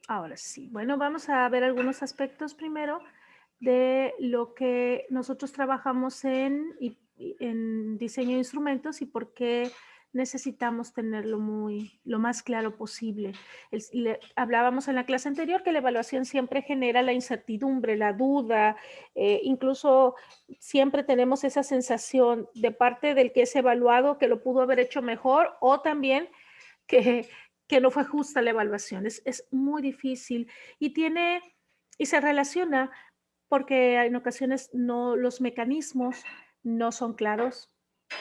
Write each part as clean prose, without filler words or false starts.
Ahora sí. Bueno, vamos a ver algunos aspectos primero de lo que nosotros trabajamos en diseño de instrumentos y por qué necesitamos tenerlo lo más claro posible. Hablábamos en la clase anterior que la evaluación siempre genera la incertidumbre, la duda, incluso siempre tenemos esa sensación de parte del que es evaluado que lo pudo haber hecho mejor o también que, que no fue justa la evaluación. Es muy difícil y y se relaciona porque en ocasiones no, los mecanismos no son claros,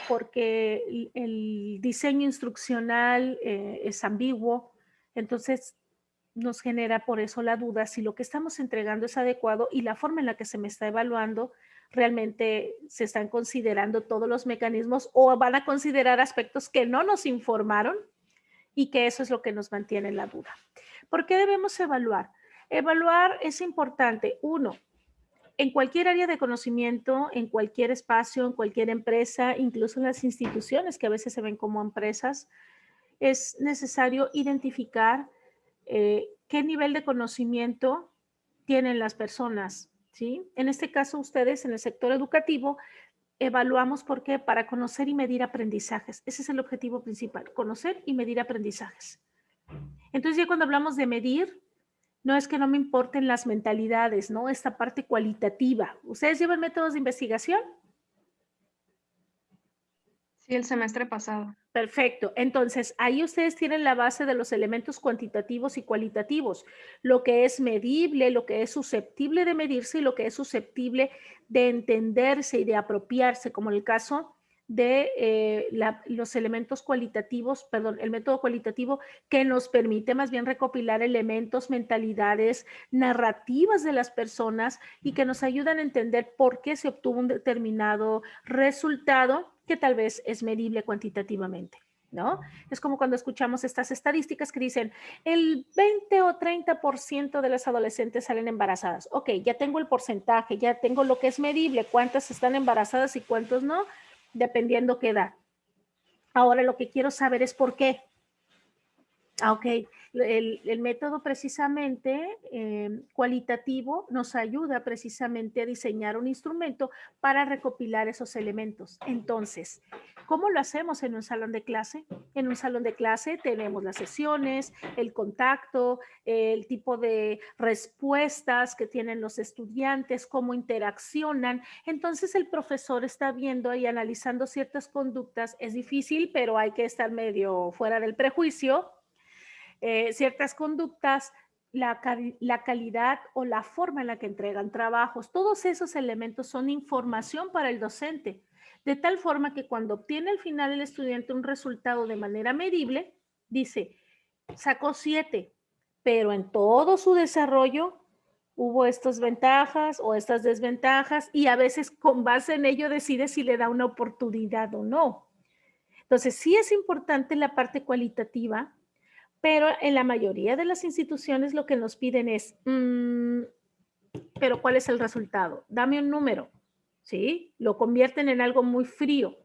porque el diseño instruccional es ambiguo, entonces nos genera por eso la duda si lo que estamos entregando es adecuado y la forma en la que se me está evaluando realmente se están considerando todos los mecanismos o van a considerar aspectos que no nos informaron y que eso es lo que nos mantiene en la duda. ¿Por qué debemos evaluar? Evaluar es importante, uno, en cualquier área de conocimiento, en cualquier espacio, en cualquier empresa, incluso en las instituciones que a veces se ven como empresas, es necesario identificar qué nivel de conocimiento tienen las personas, ¿sí? En este caso, ustedes en el sector educativo evaluamos porque para conocer y medir aprendizajes. Ese es el objetivo principal, conocer y medir aprendizajes. Entonces, ya cuando hablamos de medir, no es que no me importen las mentalidades, ¿no? Esta parte cualitativa. ¿Ustedes llevan métodos de investigación? Sí, el semestre pasado. Perfecto. Entonces, ahí ustedes tienen la base de los elementos cuantitativos y cualitativos, lo que es medible, lo que es susceptible de medirse y lo que es susceptible de entenderse y de apropiarse, como en el caso de los elementos cualitativos, perdón, el método cualitativo que nos permite más bien recopilar elementos, mentalidades, narrativas de las personas y que nos ayudan a entender por qué se obtuvo un determinado resultado que tal vez es medible cuantitativamente, ¿no? Es como cuando escuchamos estas estadísticas que dicen el 20 o 30% de las adolescentes salen embarazadas. Ok, ya tengo el porcentaje, ya tengo lo que es medible, cuántas están embarazadas y cuántos no, dependiendo qué edad. Ahora lo que quiero saber es por qué. Ok, el método precisamente cualitativo nos ayuda precisamente a diseñar un instrumento para recopilar esos elementos. Entonces, ¿cómo lo hacemos en un salón de clase? En un salón de clase tenemos las sesiones, el contacto, el tipo de respuestas que tienen los estudiantes, cómo interaccionan. Entonces, el profesor está viendo y analizando ciertas conductas. Es difícil, pero hay que estar medio fuera del prejuicio ciertas conductas, la calidad o la forma en la que entregan trabajos. Todos esos elementos son información para el docente, de tal forma que cuando obtiene al final el estudiante un resultado de manera medible, dice, sacó 7, pero en todo su desarrollo hubo estas ventajas o estas desventajas y a veces con base en ello decide si le da una oportunidad o no. Entonces, sí es importante la parte cualitativa, pero en la mayoría de las instituciones lo que nos piden es, pero ¿cuál es el resultado? Dame un número, ¿sí? Lo convierten en algo muy frío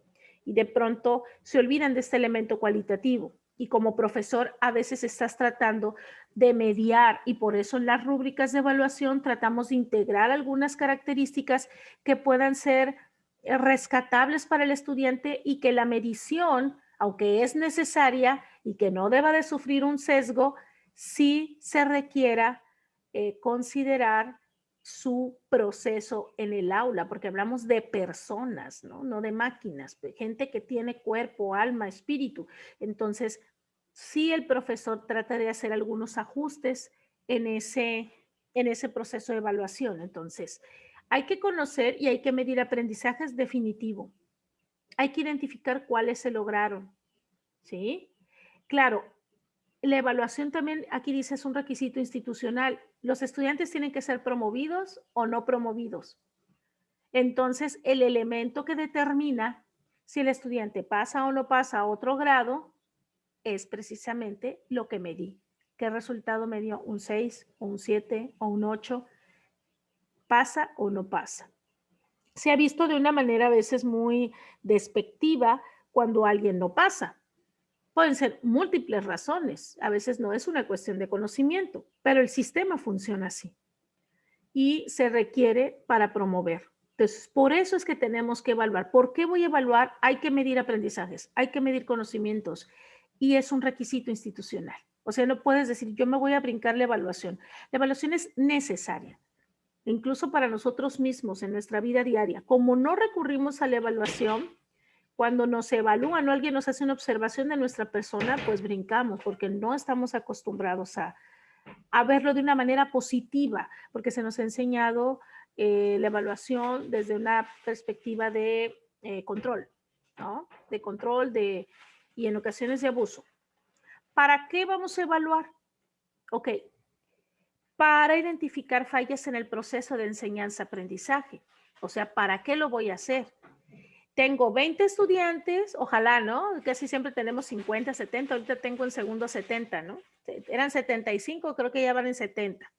y de pronto se olvidan de este elemento cualitativo. Y como profesor a veces estás tratando de mediar y por eso en las rúbricas de evaluación tratamos de integrar algunas características que puedan ser rescatables para el estudiante y que la medición, aunque es necesaria y que no deba de sufrir un sesgo, sí se requiera considerar su proceso en el aula, porque hablamos de personas, ¿no? No de máquinas, de gente que tiene cuerpo, alma, espíritu. Entonces, sí el profesor trata de hacer algunos ajustes en en ese proceso de evaluación. Entonces, hay que conocer y hay que medir aprendizajes definitivo. Hay que identificar cuáles se lograron, ¿sí? Claro, la evaluación también, aquí dice, es un requisito institucional. Los estudiantes tienen que ser promovidos o no promovidos. Entonces, el elemento que determina si el estudiante pasa o no pasa a otro grado es precisamente lo que medí. ¿Qué resultado me dio? ¿Un 6 o un 7 o un 8? ¿Pasa o no pasa? Se ha visto de una manera a veces muy despectiva cuando alguien no pasa. Pueden ser múltiples razones. A veces no es una cuestión de conocimiento, pero el sistema funciona así y se requiere para promover. Entonces, por eso es que tenemos que evaluar. ¿Por qué voy a evaluar? Hay que medir aprendizajes, hay que medir conocimientos y es un requisito institucional. O sea, no puedes decir, yo me voy a brincar la evaluación. La evaluación es necesaria, incluso para nosotros mismos en nuestra vida diaria. Como no recurrimos a la evaluación, cuando nos evalúan o alguien nos hace una observación de nuestra persona, pues brincamos porque no estamos acostumbrados a verlo de una manera positiva, porque se nos ha enseñado la evaluación desde una perspectiva de control, ¿no? De control y en ocasiones de abuso. ¿Para qué vamos a evaluar? Ok, para identificar fallas en el proceso de enseñanza-aprendizaje. O sea, ¿para qué lo voy a hacer? Tengo 20 estudiantes, ojalá, ¿no? Casi siempre tenemos 50, 70, ahorita tengo en segundo 70, ¿no? Eran 75, creo que ya van en 70.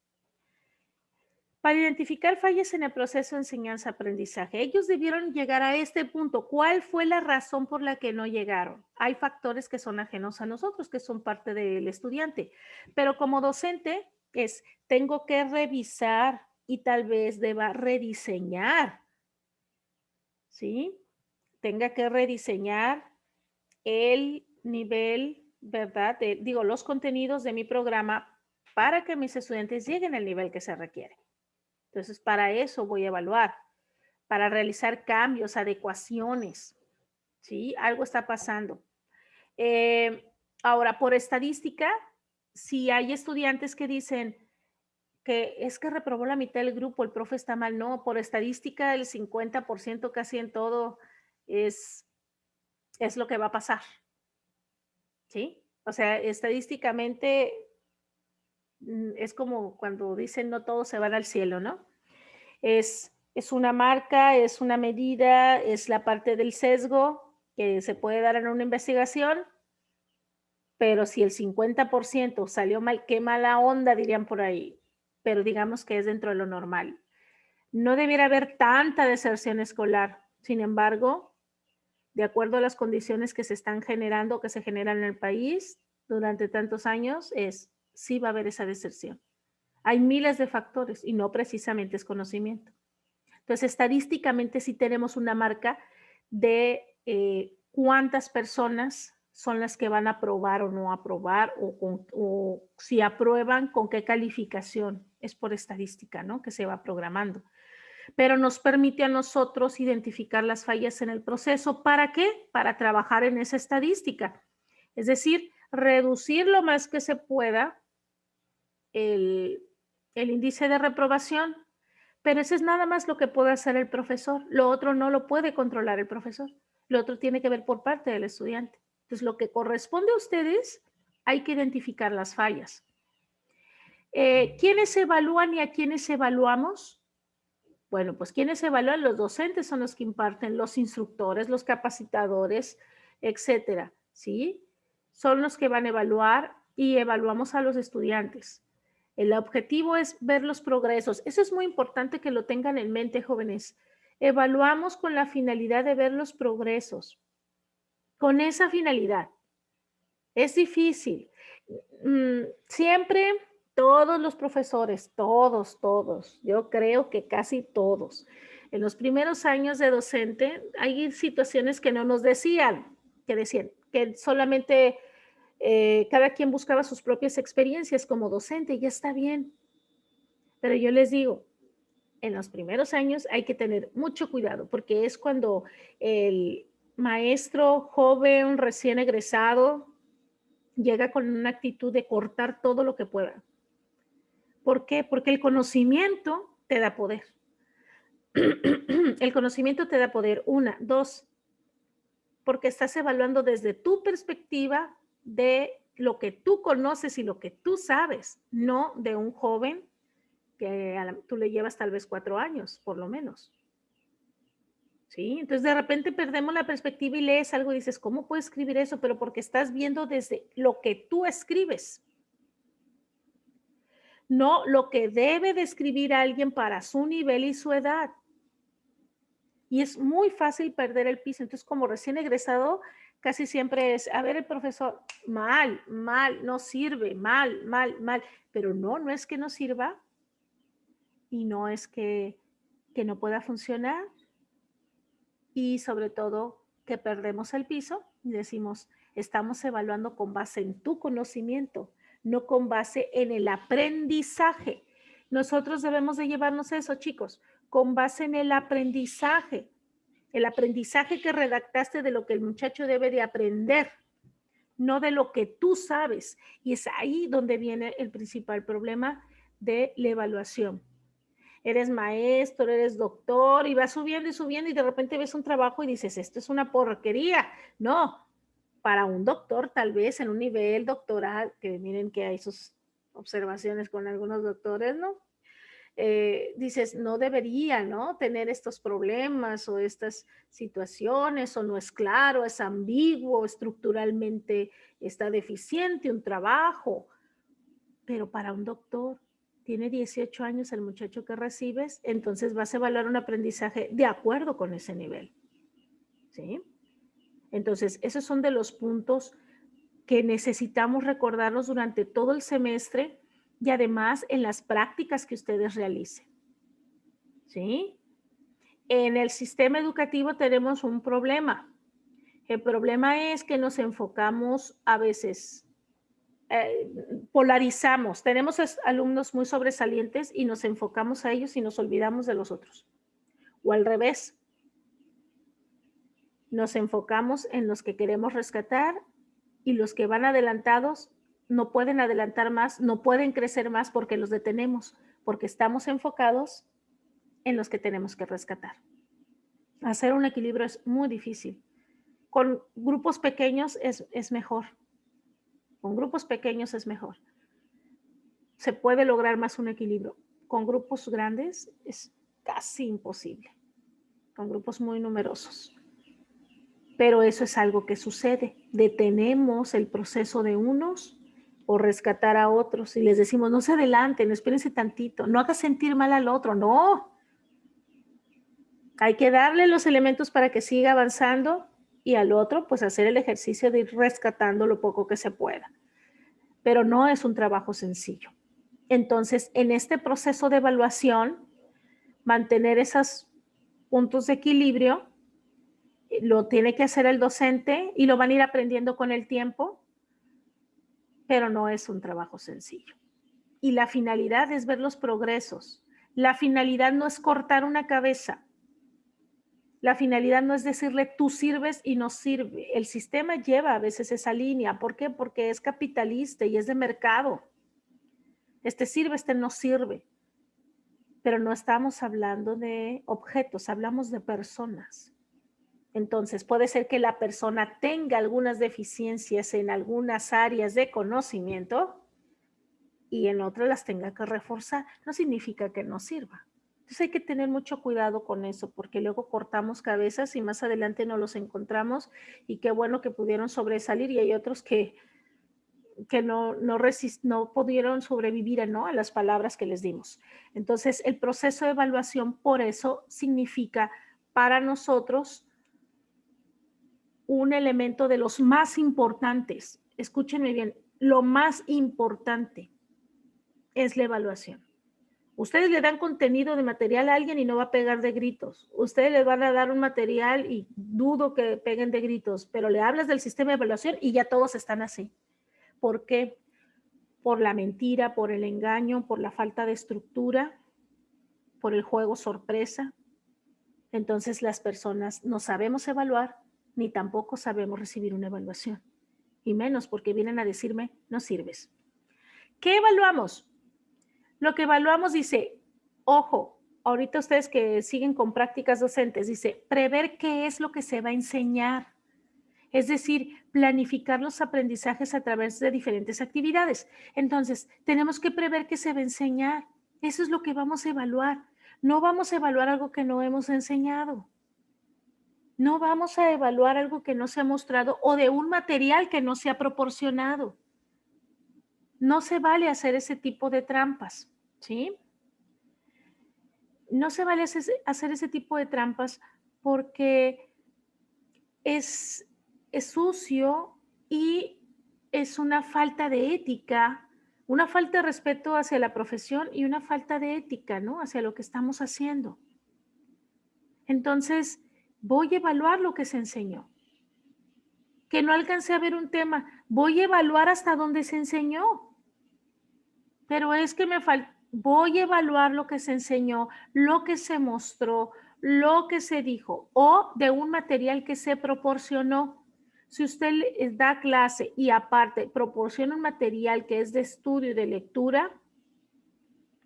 Para identificar fallas en el proceso de enseñanza-aprendizaje, ellos debieron llegar a este punto. ¿Cuál fue la razón por la que no llegaron? Hay factores que son ajenos a nosotros, que son parte del estudiante, pero como docente tengo que revisar y tal vez deba rediseñar, ¿sí? Tenga que rediseñar el nivel, ¿verdad? Los contenidos de mi programa para que mis estudiantes lleguen al nivel que se requiere. Entonces, para eso voy a evaluar, para realizar cambios, adecuaciones, ¿sí? Algo está pasando. Ahora, por estadística, si hay estudiantes que dicen que es que reprobó la mitad del grupo, el profe está mal, no, por estadística el 50% casi en todo es lo que va a pasar, ¿sí? O sea, estadísticamente es como cuando dicen no todos se van al cielo, ¿no? Es una marca, es una medida, es la parte del sesgo que se puede dar en una investigación, pero si el 50% salió mal, qué mala onda, dirían por ahí, pero digamos que es dentro de lo normal. No debiera haber tanta deserción escolar. Sin embargo, de acuerdo a las condiciones que se están generando, que se generan en el país durante tantos años, sí va a haber esa deserción. Hay miles de factores y no precisamente es conocimiento. Entonces, estadísticamente sí tenemos una marca de cuántas personas son las que van a aprobar o no aprobar, o si aprueban, con qué calificación. Es por estadística, ¿no? Que se va programando. Pero nos permite a nosotros identificar las fallas en el proceso. ¿Para qué? Para trabajar en esa estadística. Es decir, reducir lo más que se pueda el índice de reprobación. Pero eso es nada más lo que puede hacer el profesor. Lo otro no lo puede controlar el profesor. Lo otro tiene que ver por parte del estudiante. Entonces, lo que corresponde a ustedes, hay que identificar las fallas. ¿Quiénes evalúan y a quiénes evaluamos? Bueno, pues quienes evalúan, los docentes son los que imparten, los instructores, los capacitadores, etcétera, ¿sí? Son los que van a evaluar y evaluamos a los estudiantes. El objetivo es ver los progresos. Eso es muy importante que lo tengan en mente, jóvenes. Evaluamos con la finalidad de ver los progresos. Con esa finalidad. Es difícil. Siempre todos los profesores, todos, yo creo que casi todos, en los primeros años de docente, hay situaciones que no nos decían, que decían que solamente cada quien buscaba sus propias experiencias como docente, y ya está bien. Pero yo les digo, en los primeros años hay que tener mucho cuidado, porque es cuando el maestro joven, recién egresado, llega con una actitud de cortar todo lo que pueda. ¿Por qué? Porque el conocimiento te da poder. El conocimiento te da poder. Una, dos, porque estás evaluando desde tu perspectiva de lo que tú conoces y lo que tú sabes, no de un joven que tú le llevas tal vez 4 años, por lo menos. ¿Sí? Entonces de repente perdemos la perspectiva y lees algo y dices, ¿cómo puedo escribir eso? Pero porque estás viendo desde lo que tú escribes. No lo que debe de escribir alguien para su nivel y su edad. Y es muy fácil perder el piso. Entonces, como recién egresado, casi siempre es, a ver, el profesor, mal, mal, no sirve, mal, mal, mal, pero no, no es que no sirva y no es que no pueda funcionar y sobre todo que perdemos el piso y decimos, estamos evaluando con base en tu conocimiento, no con base en el aprendizaje. Nosotros debemos de llevarnos eso, chicos, con base en el aprendizaje que redactaste de lo que el muchacho debe de aprender, no de lo que tú sabes. Y es ahí donde viene el principal problema de la evaluación. Eres maestro, eres doctor y vas subiendo y de repente ves un trabajo y dices, esto es una porquería. No, para un doctor tal vez en un nivel doctoral, que miren que hay sus observaciones con algunos doctores, ¿no? Dices, no debería, ¿no? Tener estos problemas o estas situaciones, o no es claro, es ambiguo, estructuralmente está deficiente un trabajo, pero para un doctor tiene 18 años el muchacho que recibes, entonces vas a evaluar un aprendizaje de acuerdo con ese nivel, ¿sí? Entonces, esos son de los puntos que necesitamos recordarnos durante todo el semestre y además en las prácticas que ustedes realicen, ¿sí? En el sistema educativo tenemos un problema. El problema es que nos enfocamos a veces, polarizamos. Tenemos alumnos muy sobresalientes y nos enfocamos a ellos y nos olvidamos de los otros. O al revés, nos enfocamos en los que queremos rescatar y los que van adelantados no pueden adelantar más, no pueden crecer más porque los detenemos, porque estamos enfocados en los que tenemos que rescatar. Hacer un equilibrio es muy difícil. Con grupos pequeños es mejor. Con grupos pequeños es mejor. Se puede lograr más un equilibrio. Con grupos grandes es casi imposible. Con grupos muy numerosos. Pero eso es algo que sucede. Detenemos el proceso de unos o rescatar a otros y les decimos, no se adelanten, espérense tantito, no haga sentir mal al otro, no. Hay que darle los elementos para que siga avanzando y al otro, pues hacer el ejercicio de ir rescatando lo poco que se pueda. Pero no es un trabajo sencillo. Entonces, en este proceso de evaluación, mantener esos puntos de equilibrio lo tiene que hacer el docente y lo van a ir aprendiendo con el tiempo, pero no es un trabajo sencillo. Y la finalidad es ver los progresos. La finalidad no es cortar una cabeza. La finalidad no es decirle tú sirves y no sirve. El sistema lleva a veces esa línea. ¿Por qué? Porque es capitalista y es de mercado. Este sirve, este no sirve. Pero no estamos hablando de objetos, hablamos de personas. Entonces, puede ser que la persona tenga algunas deficiencias en algunas áreas de conocimiento y en otras las tenga que reforzar. No significa que no sirva. Entonces hay que tener mucho cuidado con eso, porque luego cortamos cabezas y más adelante no los encontramos y qué bueno que pudieron sobresalir y hay otros que no pudieron sobrevivir, ¿no?, a las palabras que les dimos. Entonces, el proceso de evaluación, por eso, significa para nosotros un elemento de los más importantes. Escúchenme bien, lo más importante es la evaluación. Ustedes le dan contenido de material a alguien y no va a pegar de gritos. Ustedes le van a dar un material y dudo que peguen de gritos, pero le hablas del sistema de evaluación y ya todos están así. ¿Por qué? Por la mentira, por el engaño, por la falta de estructura, por el juego sorpresa. Entonces las personas no sabemos evaluar ni tampoco sabemos recibir una evaluación. Y menos porque vienen a decirme, no sirves. ¿Qué evaluamos? Lo que evaluamos dice, ojo, ahorita ustedes que siguen con prácticas docentes, dice, prever qué es lo que se va a enseñar. Es decir, planificar los aprendizajes a través de diferentes actividades. Entonces, tenemos que prever qué se va a enseñar. Eso es lo que vamos a evaluar. No vamos a evaluar algo que no hemos enseñado. No vamos a evaluar algo que no se ha mostrado o de un material que no se ha proporcionado. No se vale hacer ese tipo de trampas, ¿sí? No se vale hacer ese tipo de trampas porque es es sucio y es una falta de ética, una falta de respeto hacia la profesión y una falta de ética, ¿no? Hacia lo que estamos haciendo. Entonces, voy a evaluar lo que se enseñó. Que no alcancé a ver un tema, voy a evaluar hasta dónde se enseñó. Pero es que voy a evaluar lo que se enseñó, lo que se mostró, lo que se dijo o de un material que se proporcionó. Si usted da clase y aparte proporciona un material que es de estudio y de lectura,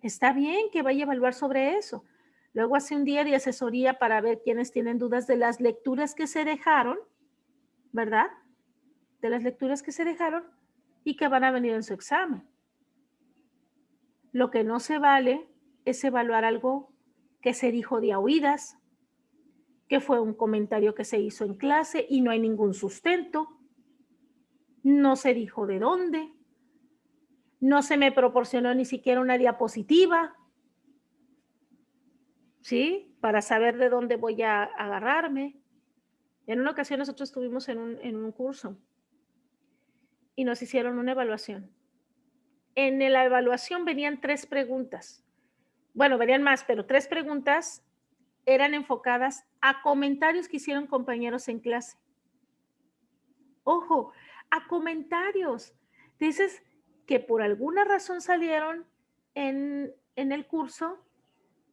está bien que vaya a evaluar sobre eso. Luego hace un día de asesoría para ver quiénes tienen dudas de las lecturas que se dejaron, ¿verdad? De las lecturas que se dejaron y que van a venir en su examen. Lo que no se vale es evaluar algo que se dijo de a oídas, que fue un comentario que se hizo en clase y no hay ningún sustento, no se dijo de dónde, no se me proporcionó ni siquiera una diapositiva, ¿sí? Para saber de dónde voy a agarrarme. En una ocasión nosotros estuvimos en un curso y nos hicieron una evaluación. En la evaluación venían 3 preguntas. Bueno, venían más, pero 3 preguntas eran enfocadas a comentarios que hicieron compañeros en clase. Ojo, a comentarios. Dices que por alguna razón salieron en el curso,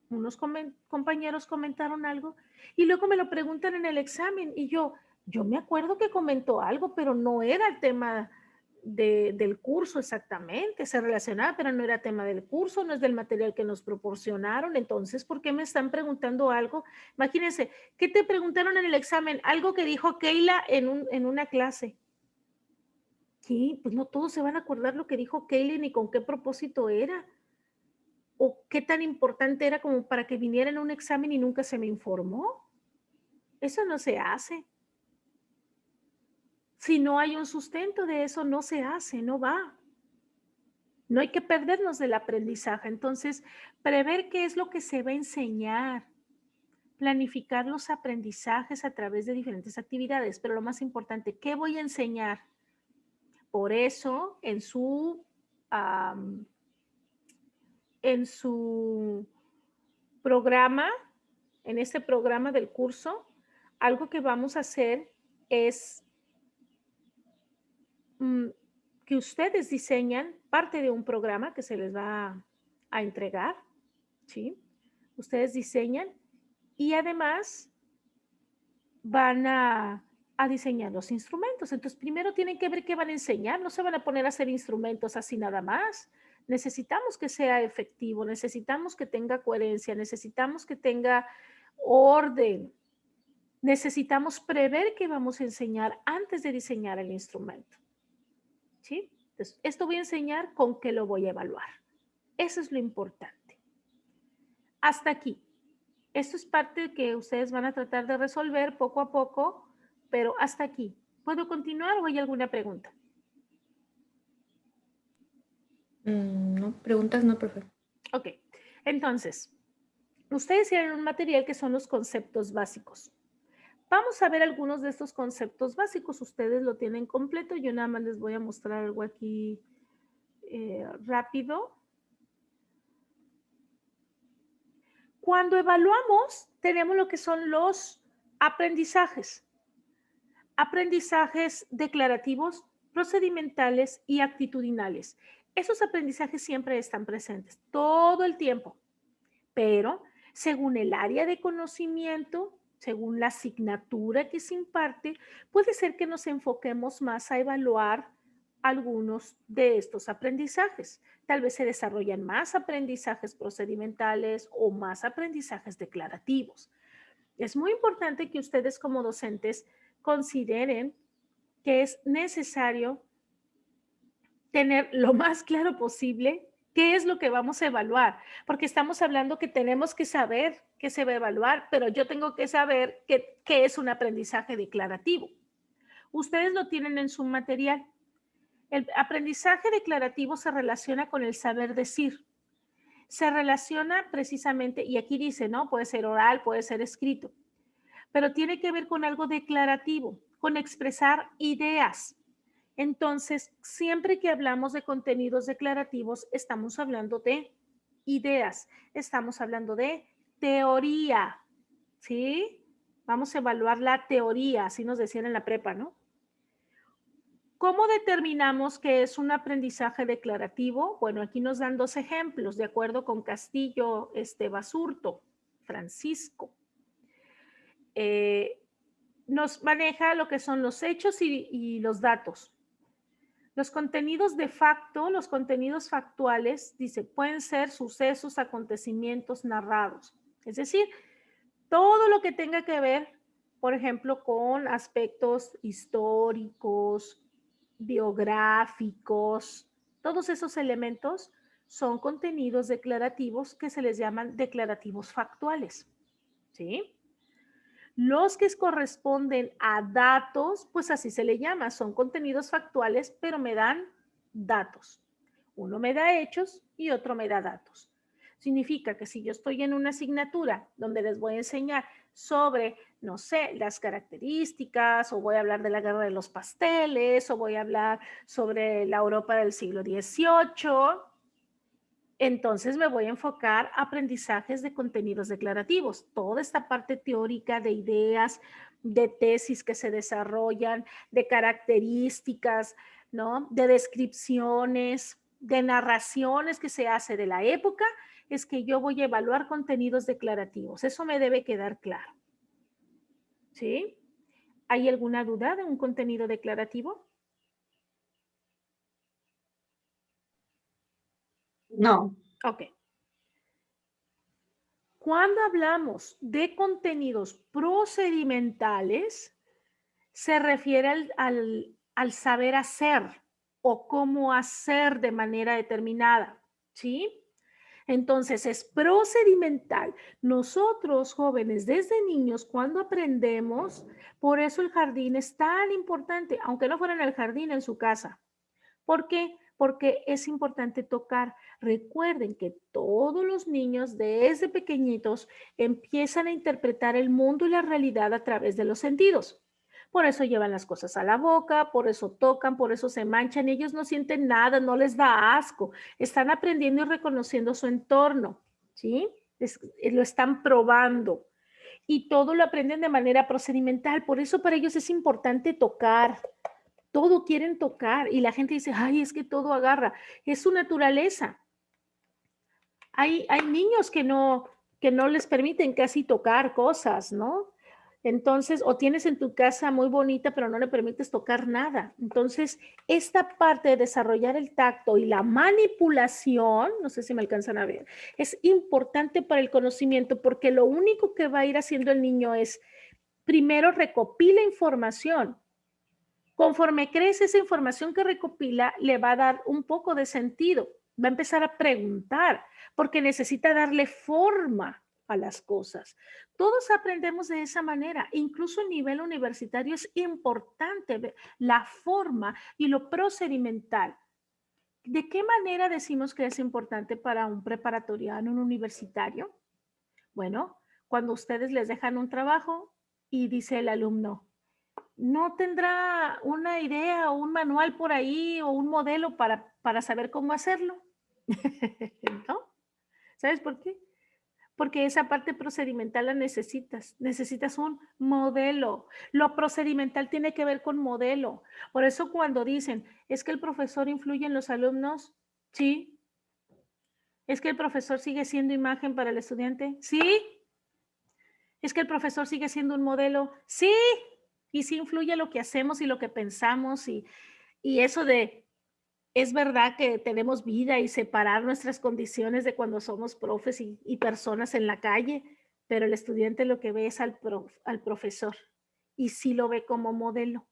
unos compañeros comentaron algo y luego me lo preguntan en el examen y yo me acuerdo que comentó algo, pero no era el tema del curso exactamente, se relacionaba, pero no era tema del curso, no es del material que nos proporcionaron. Entonces, ¿por qué me están preguntando algo? Imagínense, ¿qué te preguntaron en el examen? Algo que dijo Keila en una clase. Sí, pues no todos se van a acordar lo que dijo Keila ni con qué propósito era o qué tan importante era como para que viniera en un examen y nunca se me informó. Eso no se hace. Si no hay un sustento de eso, no se hace, no va. No hay que perdernos del aprendizaje. Entonces, prever qué es lo que se va a enseñar, planificar los aprendizajes a través de diferentes actividades, pero lo más importante, ¿qué voy a enseñar? Por eso, en su programa, en este programa del curso, algo que vamos a hacer es mm, que ustedes diseñan parte de un programa que se les va a entregar, ¿sí? Ustedes diseñan y además van a diseñar los instrumentos. Entonces, primero tienen que ver qué van a enseñar, no se van a poner a hacer instrumentos así nada más. Necesitamos que sea efectivo, necesitamos que tenga coherencia, necesitamos que tenga orden, necesitamos prever qué vamos a enseñar antes de diseñar el instrumento. ¿Sí? Entonces, esto voy a enseñar, con qué lo voy a evaluar. Eso es lo importante. Hasta aquí. Esto es parte que ustedes van a tratar de resolver poco a poco, pero hasta aquí. ¿Puedo continuar o hay alguna pregunta? No, preguntas no, profe. Ok, entonces, ustedes tienen un material que son los conceptos básicos. Vamos a ver algunos de estos conceptos básicos. Ustedes lo tienen completo. Yo nada más les voy a mostrar algo aquí rápido. Cuando evaluamos, tenemos lo que son los aprendizajes. Aprendizajes declarativos, procedimentales y actitudinales. Esos aprendizajes siempre están presentes todo el tiempo, pero según el área de conocimiento, según la asignatura que se imparte, puede ser que nos enfoquemos más a evaluar algunos de estos aprendizajes. Tal vez se desarrollan más aprendizajes procedimentales o más aprendizajes declarativos. Es muy importante que ustedes como docentes consideren que es necesario tener lo más claro posible qué es lo que vamos a evaluar, porque estamos hablando que tenemos que saber qué se va a evaluar, pero yo tengo que saber qué es un aprendizaje declarativo. Ustedes lo tienen en su material. El aprendizaje declarativo se relaciona con el saber decir. Se relaciona precisamente, y aquí dice, ¿no? Puede ser oral, puede ser escrito, pero tiene que ver con algo declarativo. con expresar ideas. Entonces, siempre que hablamos de contenidos declarativos, estamos hablando de ideas, estamos hablando de teoría, ¿sí? Vamos a evaluar la teoría, así nos decían en la prepa, ¿no? ¿Cómo determinamos que es un aprendizaje declarativo? Bueno, aquí nos dan dos ejemplos, de acuerdo con Castillo Basurto, Francisco. Nos maneja lo que son los hechos y los datos. Los contenidos de facto, los contenidos factuales, dice, pueden ser sucesos, acontecimientos narrados. Es decir, todo lo que tenga que ver, por ejemplo, con aspectos históricos, biográficos, todos esos elementos son contenidos declarativos que se les llaman declarativos factuales, ¿sí? Los que corresponden a datos, pues así se le llama, son contenidos factuales, pero me dan datos. Uno me da hechos y otro me da datos. Significa que si yo estoy en una asignatura donde les voy a enseñar sobre, no sé, las características, o voy a hablar de la guerra de los pasteles, o voy a hablar sobre la Europa del siglo XVIII, entonces me voy a enfocar a aprendizajes de contenidos declarativos. Toda esta parte teórica de ideas, de tesis que se desarrollan, de características, ¿no? De descripciones, de narraciones que se hace de la época, es que yo voy a evaluar contenidos declarativos. Eso me debe quedar claro. ¿Sí? ¿Hay alguna duda de un contenido declarativo? No. Ok. Cuando hablamos de contenidos procedimentales, se refiere al saber hacer o cómo hacer de manera determinada, ¿sí? Entonces, es procedimental. Nosotros, jóvenes, desde niños, cuando aprendemos, por eso el jardín es tan importante, aunque no fuera en el jardín, en su casa. ¿Por qué? Porque es importante tocar. Recuerden que todos los niños desde pequeñitos empiezan a interpretar el mundo y la realidad a través de los sentidos. Por eso llevan las cosas a la boca, por eso tocan, por eso se manchan. Ellos no sienten nada, no les da asco. Están aprendiendo y reconociendo su entorno, ¿sí? Lo están probando. Y todo lo aprenden de manera procedimental. Por eso para ellos es importante tocar, todo quieren tocar y la gente dice, ay, es que todo agarra. Es su naturaleza. Hay niños que no les permiten casi tocar cosas, ¿no? Entonces, o tienes en tu casa muy bonita, pero no le permites tocar nada. Entonces, esta parte de desarrollar el tacto y la manipulación, no sé si me alcanzan a ver, es importante para el conocimiento porque lo único que va a ir haciendo el niño es, primero, recopila información. Conforme crece esa información que recopila, le va a dar un poco de sentido. Va a empezar a preguntar porque necesita darle forma a las cosas. Todos aprendemos de esa manera. Incluso a nivel universitario es importante ver la forma y lo procedimental. ¿De qué manera decimos que es importante para un preparatoriano, un universitario? Bueno, cuando ustedes les dejan un trabajo y dice el alumno, ¿no tendrá una idea o un manual por ahí o un modelo para saber cómo hacerlo? ¿No? ¿Sabes por qué? Porque esa parte procedimental la necesitas. Necesitas un modelo. Lo procedimental tiene que ver con modelo. Por eso cuando dicen, es que el profesor influye en los alumnos, sí. Es que el profesor sigue siendo imagen para el estudiante, sí. Es que el profesor sigue siendo un modelo, sí. Y sí influye lo que hacemos y lo que pensamos y eso de, es verdad que tenemos vida y separar nuestras condiciones de cuando somos profes y personas en la calle, pero el estudiante lo que ve es al profesor y sí lo ve como modelo,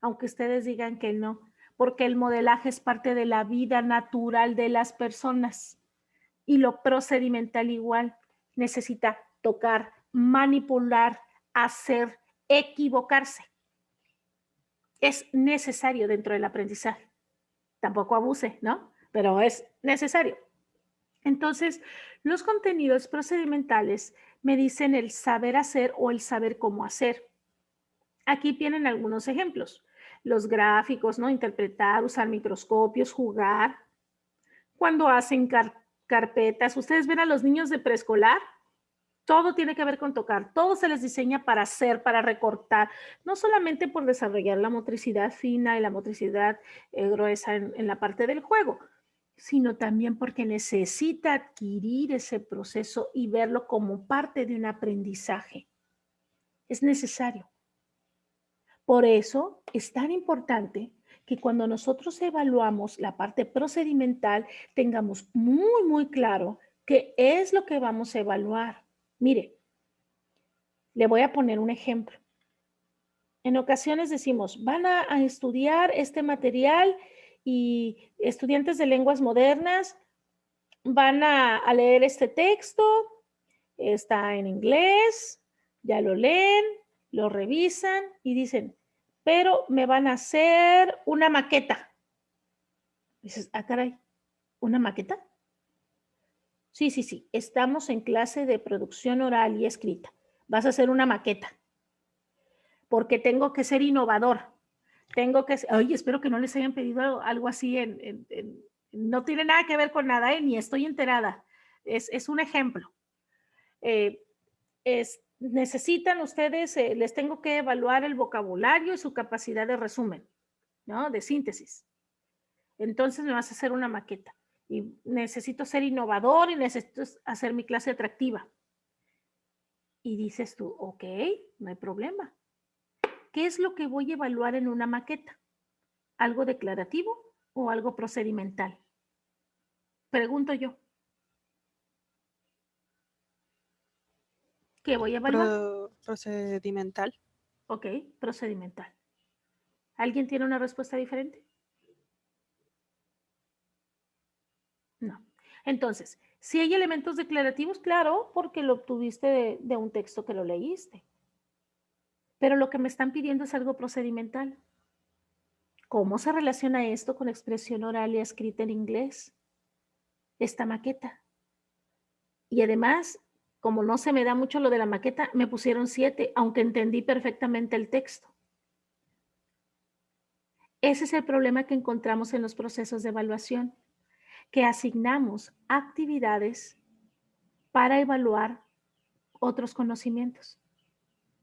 aunque ustedes digan que no, porque el modelaje es parte de la vida natural de las personas y lo procedimental igual necesita tocar, manipular, hacer, equivocarse. Es necesario dentro del aprendizaje. Tampoco abuse, ¿no? Pero es necesario. Entonces, los contenidos procedimentales me dicen el saber hacer o el saber cómo hacer. Aquí tienen algunos ejemplos. Los gráficos, ¿no? Interpretar, usar microscopios, jugar. Cuando hacen carpetas, ustedes ven a los niños de preescolar, todo tiene que ver con tocar, todo se les diseña para hacer, para recortar, no solamente por desarrollar la motricidad fina y la motricidad gruesa en la parte del juego, sino también porque necesita adquirir ese proceso y verlo como parte de un aprendizaje. Es necesario. Por eso es tan importante que cuando nosotros evaluamos la parte procedimental tengamos muy, muy claro qué es lo que vamos a evaluar. Mire, le voy a poner un ejemplo. En ocasiones decimos, van a estudiar este material y estudiantes de lenguas modernas van a leer este texto, está en inglés, ya lo leen, lo revisan y dicen, pero me van a hacer una maqueta. Dices, ah, caray, ¿una maqueta? Sí, sí, sí, estamos en clase de producción oral y escrita. Vas a hacer una maqueta, porque tengo que ser innovador. Tengo que, oye, espero que no les hayan pedido algo así no tiene nada que ver con nada, ni estoy enterada. Es un ejemplo. Necesitan ustedes, les tengo que evaluar el vocabulario y su capacidad de resumen, ¿no? De síntesis. Entonces me vas a hacer una maqueta y necesito ser innovador y necesito hacer mi clase atractiva. Y dices tú, ok, no hay problema. ¿Qué es lo que voy a evaluar en una maqueta? ¿Algo declarativo o algo procedimental? Pregunto yo. ¿Qué voy a evaluar? Procedimental. Ok, procedimental. ¿Alguien tiene una respuesta diferente? No. Entonces, si hay elementos declarativos, claro, porque lo obtuviste de un texto que lo leíste. Pero lo que me están pidiendo es algo procedimental. ¿Cómo se relaciona esto con expresión oral y escrita en inglés? Esta maqueta. Y además, como no se me da mucho lo de la maqueta, me pusieron 7, aunque entendí perfectamente el texto. Ese es el problema que encontramos en los procesos de evaluación, que asignamos actividades para evaluar otros conocimientos.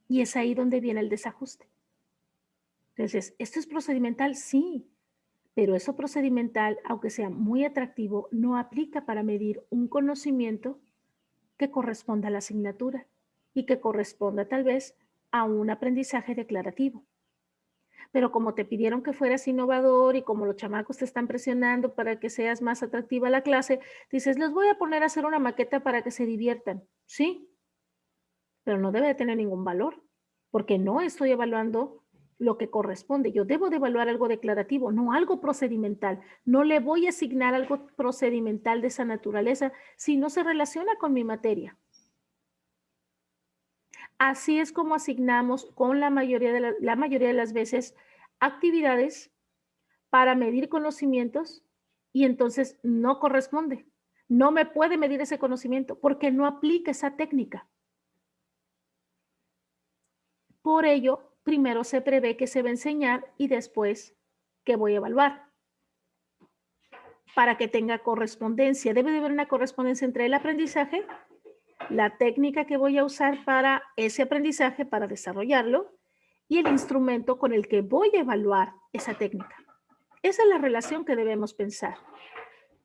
Y es ahí donde viene el desajuste. Entonces, ¿esto es procedimental? Sí, pero eso procedimental, aunque sea muy atractivo, no aplica para medir un conocimiento que corresponda a la asignatura y que corresponda tal vez a un aprendizaje declarativo. Pero como te pidieron que fueras innovador y como los chamacos te están presionando para que seas más atractiva la clase, dices, les voy a poner a hacer una maqueta para que se diviertan. Sí, pero no debe de tener ningún valor, porque no estoy evaluando lo que corresponde. Yo debo de evaluar algo declarativo, no algo procedimental. No le voy a asignar algo procedimental de esa naturaleza si no se relaciona con mi materia. Así es como asignamos con la mayoría de las veces actividades para medir conocimientos y entonces no corresponde. No me puede medir ese conocimiento porque no aplica esa técnica. Por ello, primero se prevé que se va a enseñar y después que voy a evaluar para que tenga correspondencia. Debe de haber una correspondencia entre el aprendizaje, la técnica que voy a usar para ese aprendizaje, para desarrollarlo, y el instrumento con el que voy a evaluar esa técnica. Esa es la relación que debemos pensar.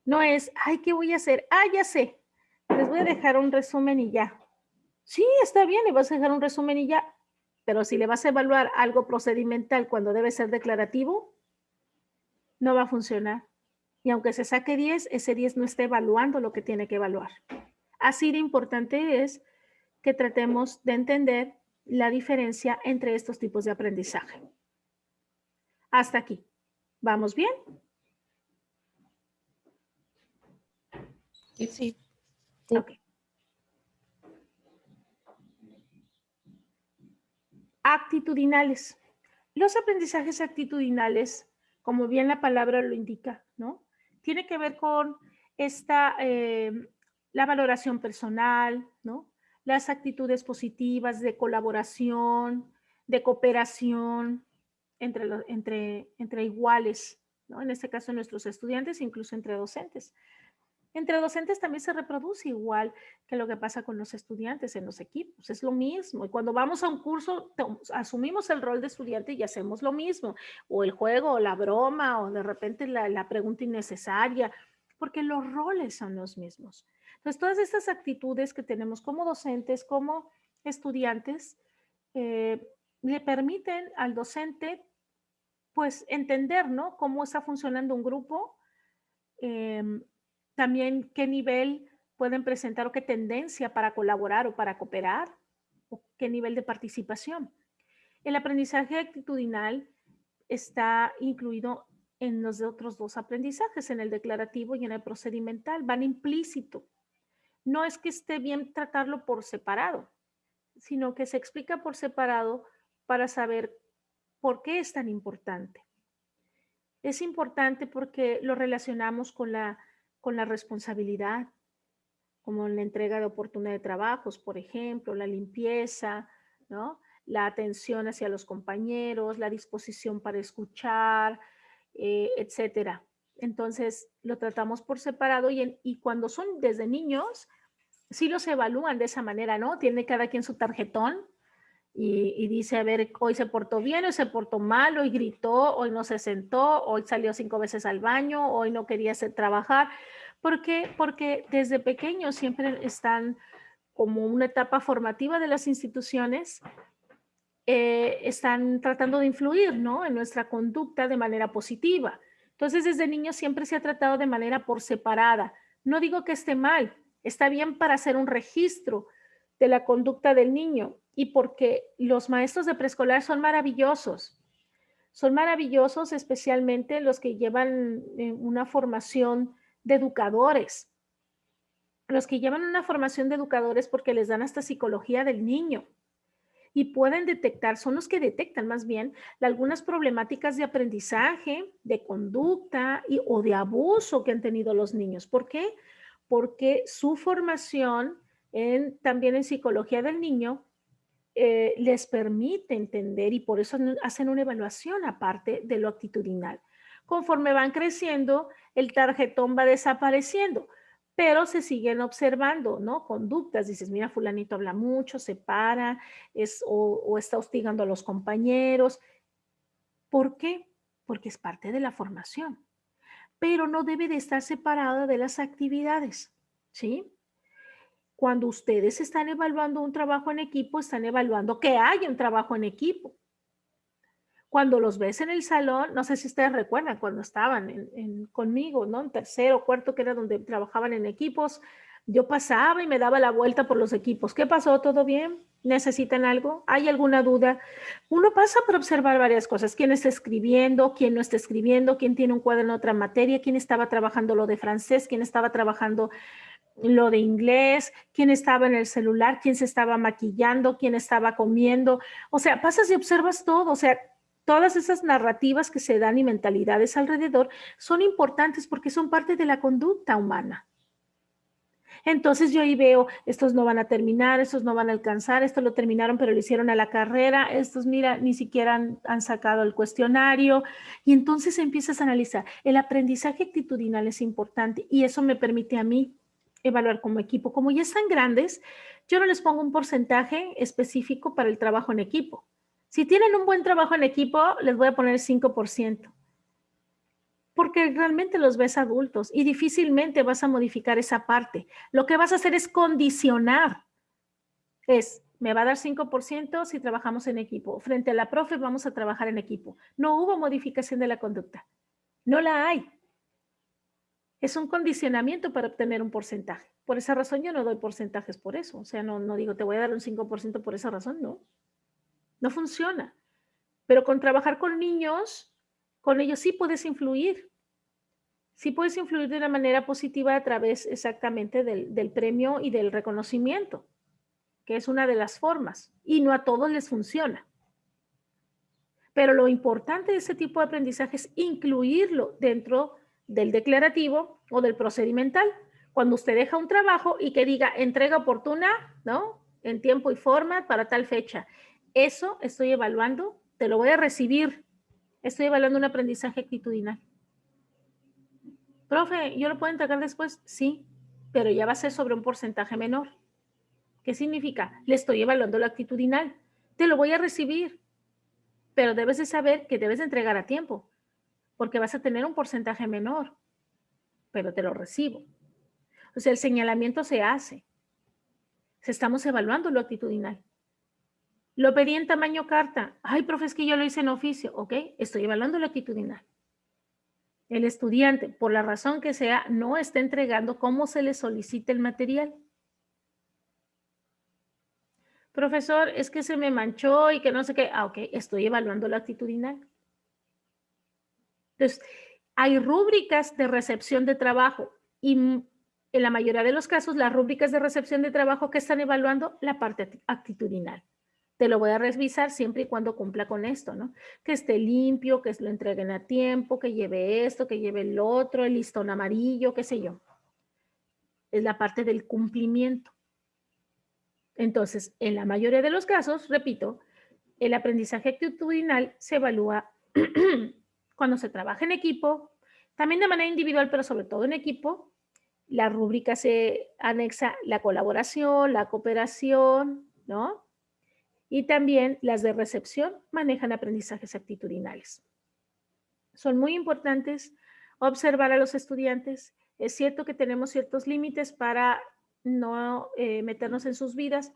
No es, ay, ¿qué voy a hacer? Ah, ya sé, les voy a dejar un resumen y ya. Sí, está bien, le vas a dejar un resumen y ya, pero si le vas a evaluar algo procedimental cuando debe ser declarativo, no va a funcionar. Y aunque se saque 10, ese 10 no está evaluando lo que tiene que evaluar. Así de importante es que tratemos de entender la diferencia entre estos tipos de aprendizaje. Hasta aquí. ¿Vamos bien? Sí. Ok. Actitudinales. Los aprendizajes actitudinales, como bien la palabra lo indica, ¿no? Tiene que ver con la valoración personal, ¿no? Las actitudes positivas de colaboración, de cooperación entre iguales, ¿no? En este caso, nuestros estudiantes, incluso entre docentes. Entre docentes también se reproduce igual que lo que pasa con los estudiantes en los equipos. Es lo mismo. Y cuando vamos a un curso, asumimos el rol de estudiante y hacemos lo mismo. O el juego, o la broma, o de repente la pregunta innecesaria, porque los roles son los mismos. Entonces, todas estas actitudes que tenemos como docentes, como estudiantes, le permiten al docente, pues, entender, ¿no? Cómo está funcionando un grupo, también qué nivel pueden presentar o qué tendencia para colaborar o para cooperar, o qué nivel de participación. El aprendizaje actitudinal está incluido en los otros dos aprendizajes, en el declarativo y en el procedimental, van implícito. No es que esté bien tratarlo por separado, sino que se explica por separado para saber por qué es tan importante. Es importante porque lo relacionamos con la responsabilidad, como la entrega de oportunidad de trabajos, por ejemplo, la limpieza, ¿no? La atención hacia los compañeros, la disposición para escuchar, etcétera. Entonces, lo tratamos por separado y cuando son desde niños, sí los evalúan de esa manera, ¿no? Tiene cada quien su tarjetón y dice, a ver, hoy se portó bien, hoy se portó mal, hoy gritó, hoy no se sentó, hoy salió 5 veces al baño, hoy no quería hacer trabajar. ¿Por qué? Porque desde pequeños siempre están como una etapa formativa de las instituciones, están tratando de influir, ¿no? En nuestra conducta de manera positiva. Entonces, desde niños siempre se ha tratado de manera por separada. No digo que esté mal, está bien para hacer un registro de la conducta del niño y porque los maestros de preescolar son maravillosos. Son maravillosos especialmente los que llevan una formación de educadores. Los que llevan una formación de educadores porque les dan hasta psicología del niño y pueden detectar, son los que detectan más bien algunas problemáticas de aprendizaje, de conducta o de abuso que han tenido los niños. ¿Por qué? Porque su formación también en psicología del niño les permite entender y por eso hacen una evaluación aparte de lo actitudinal. Conforme van creciendo, el tarjetón va desapareciendo, pero se siguen observando, ¿no? Conductas, dices, mira, fulanito habla mucho, se para, o está hostigando a los compañeros. ¿Por qué? Porque es parte de la formación, pero no debe de estar separada de las actividades, ¿sí? Cuando ustedes están evaluando un trabajo en equipo, están evaluando que hay un trabajo en equipo. Cuando los ves en el salón, no sé si ustedes recuerdan cuando estaban conmigo, ¿no? En tercero, cuarto, que era donde trabajaban en equipos, yo pasaba y me daba la vuelta por los equipos. ¿Qué pasó? ¿Todo bien? ¿Necesitan algo? ¿Hay alguna duda? Uno pasa por observar varias cosas. ¿Quién está escribiendo? ¿Quién no está escribiendo? ¿Quién tiene un cuaderno en otra materia? ¿Quién estaba trabajando lo de francés? ¿Quién estaba trabajando lo de inglés? ¿Quién estaba en el celular? ¿Quién se estaba maquillando? ¿Quién estaba comiendo? O sea, pasas y observas todo. O sea, todas esas narrativas que se dan y mentalidades alrededor son importantes porque son parte de la conducta humana. Entonces yo ahí veo, estos no van a terminar, estos no van a alcanzar, estos lo terminaron pero lo hicieron a la carrera, estos mira, ni siquiera han sacado el cuestionario y entonces empiezas a analizar. El aprendizaje actitudinal es importante y eso me permite a mí evaluar como equipo. Como ya están grandes, yo no les pongo un porcentaje específico para el trabajo en equipo. Si tienen un buen trabajo en equipo, les voy a poner 5%. Porque realmente los ves adultos y difícilmente vas a modificar esa parte. Lo que vas a hacer es condicionar. Me va a dar 5% si trabajamos en equipo. Frente a la profe vamos a trabajar en equipo. No hubo modificación de la conducta. No la hay. Es un condicionamiento para obtener un porcentaje. Por esa razón yo no doy porcentajes por eso. O sea, no digo te voy a dar un 5% por esa razón, no. No funciona. Pero con trabajar con ellos sí puedes influir. Sí puedes influir de una manera positiva a través exactamente del premio y del reconocimiento, que es una de las formas, y no a todos les funciona. Pero lo importante de ese tipo de aprendizaje es incluirlo dentro del declarativo o del procedimental. Cuando usted deja un trabajo y que diga entrega oportuna, ¿no? En tiempo y forma para tal fecha. Eso estoy evaluando, te lo voy a recibir. Estoy evaluando un aprendizaje actitudinal. Profe, ¿yo lo puedo entregar después? Sí, pero ya va a ser sobre un porcentaje menor. ¿Qué significa? Le estoy evaluando lo actitudinal. Te lo voy a recibir, pero debes de saber que debes de entregar a tiempo, porque vas a tener un porcentaje menor, pero te lo recibo. O sea, el señalamiento se hace. Estamos evaluando lo actitudinal. Lo pedí en tamaño carta. Ay, profe, es que yo lo hice en oficio. Ok, estoy evaluando lo actitudinal. El estudiante, por la razón que sea, no está entregando como se le solicita el material. Profesor, es que se me manchó y que no sé qué. Ah, ok, estoy evaluando lo actitudinal. Entonces, hay rúbricas de recepción de trabajo y en la mayoría de los casos, las rúbricas de recepción de trabajo que están evaluando la parte actitudinal. Te lo voy a revisar siempre y cuando cumpla con esto, ¿no? Que esté limpio, que lo entreguen a tiempo, que lleve esto, que lleve el otro, el listón amarillo, qué sé yo. Es la parte del cumplimiento. Entonces, en la mayoría de los casos, repito, el aprendizaje actitudinal se evalúa cuando se trabaja en equipo, también de manera individual, pero sobre todo en equipo. La rúbrica se anexa la colaboración, la cooperación, ¿no? Y también las de recepción manejan aprendizajes actitudinales. Son muy importantes observar a los estudiantes. Es cierto que tenemos ciertos límites para no meternos en sus vidas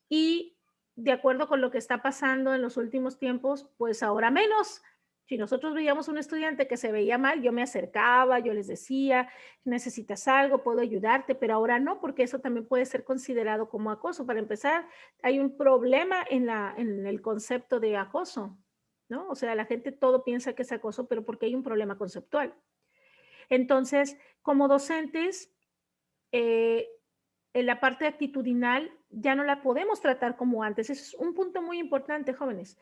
y de acuerdo con lo que está pasando en los últimos tiempos, pues ahora menos. Si nosotros veíamos un estudiante que se veía mal, yo me acercaba, yo les decía, necesitas algo, puedo ayudarte, pero ahora no, porque eso también puede ser considerado como acoso. Para empezar, hay un problema en el concepto de acoso, ¿no? O sea, la gente todo piensa que es acoso, pero porque hay un problema conceptual. Entonces, como docentes, en la parte actitudinal ya no la podemos tratar como antes. Ese es un punto muy importante, jóvenes.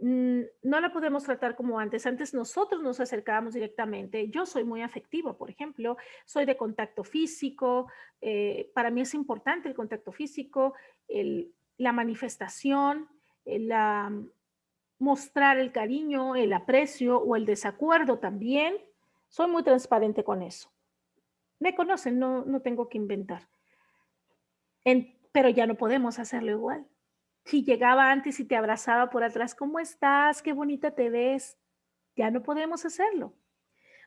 No la podemos tratar como antes. Antes nosotros nos acercábamos directamente. Yo soy muy afectiva, por ejemplo, soy de contacto físico. Para mí es importante el contacto físico, la manifestación, mostrar el cariño, el aprecio o el desacuerdo también. Soy muy transparente con eso. Me conocen, no tengo que inventar. Pero ya no podemos hacerlo igual. Si llegaba antes y te abrazaba por atrás, ¿cómo estás? Qué bonita te ves. Ya no podemos hacerlo.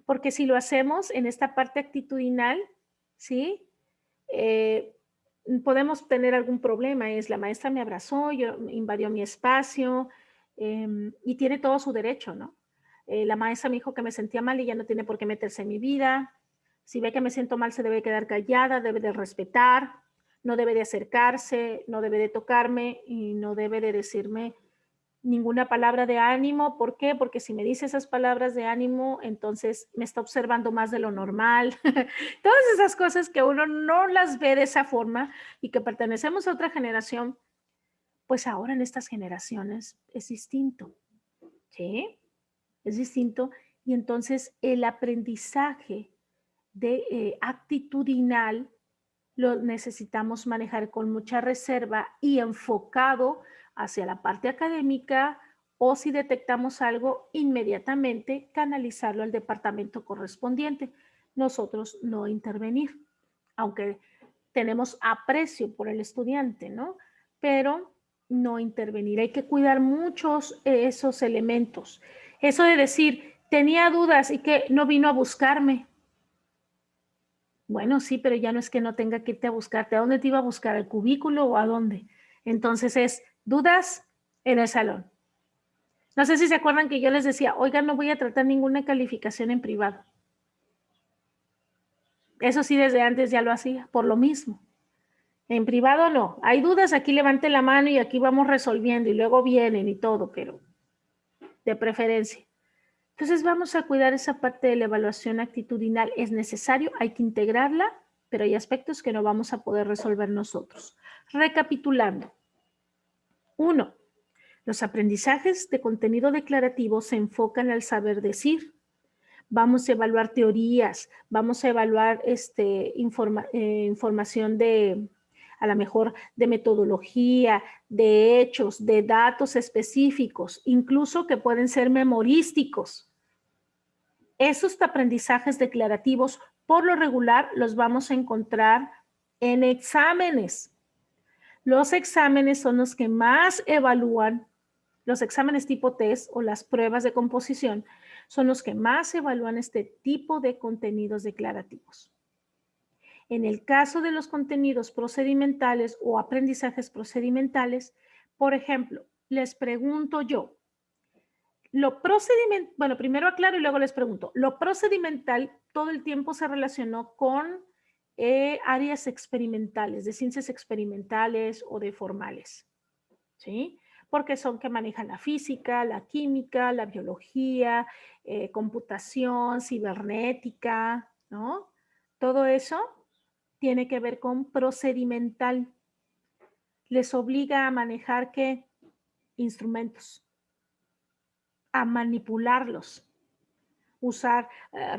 Porque si lo hacemos en esta parte actitudinal, ¿sí? Podemos tener algún problema. Es la maestra me abrazó, invadió mi espacio y tiene todo su derecho, ¿no? La maestra me dijo que me sentía mal y ya no tiene por qué meterse en mi vida. Si ve que me siento mal, se debe quedar callada, debe de respetar. No debe de acercarse, no debe de tocarme y no debe de decirme ninguna palabra de ánimo. ¿Por qué? Porque si me dice esas palabras de ánimo, entonces me está observando más de lo normal. Todas esas cosas que uno no las ve de esa forma y que pertenecemos a otra generación, pues ahora en estas generaciones es distinto. ¿Sí? Es distinto. Y entonces el aprendizaje de actitudinal lo necesitamos manejar con mucha reserva y enfocado hacia la parte académica, o si detectamos algo, inmediatamente canalizarlo al departamento correspondiente. Nosotros no intervenir, aunque tenemos aprecio por el estudiante, ¿no? Pero no intervenir. Hay que cuidar muchos esos elementos. Eso de decir, tenía dudas y que no vino a buscarme. Bueno, sí, pero ya no es que no tenga que irte a buscarte. ¿A dónde te iba a buscar? ¿Al cubículo o a dónde? Entonces es dudas en el salón. No sé si se acuerdan que yo les decía, oigan, no voy a tratar ninguna calificación en privado. Eso sí, desde antes ya lo hacía, por lo mismo. En privado no. Hay dudas, aquí levante la mano y aquí vamos resolviendo y luego vienen y todo, pero de preferencia. Entonces vamos a cuidar esa parte de la evaluación actitudinal. Es necesario, hay que integrarla, pero hay aspectos que no vamos a poder resolver nosotros. Recapitulando. 1. Los aprendizajes de contenido declarativo se enfocan al saber decir. Vamos a evaluar teorías, vamos a evaluar información de a lo mejor de metodología, de hechos, de datos específicos, incluso que pueden ser memorísticos. Esos aprendizajes declarativos, por lo regular, los vamos a encontrar en exámenes. Los exámenes son los que más evalúan, los exámenes tipo test o las pruebas de composición son los que más evalúan este tipo de contenidos declarativos. En el caso de los contenidos procedimentales o aprendizajes procedimentales, por ejemplo, les pregunto yo, bueno, primero aclaro y luego les pregunto, lo procedimental todo el tiempo se relacionó con áreas experimentales, de ciencias experimentales o de formales, ¿sí? Porque son que manejan la física, la química, la biología, computación, cibernética, ¿no? Todo eso tiene que ver con procedimental. Les obliga a manejar ¿qué? Instrumentos, a manipularlos, usar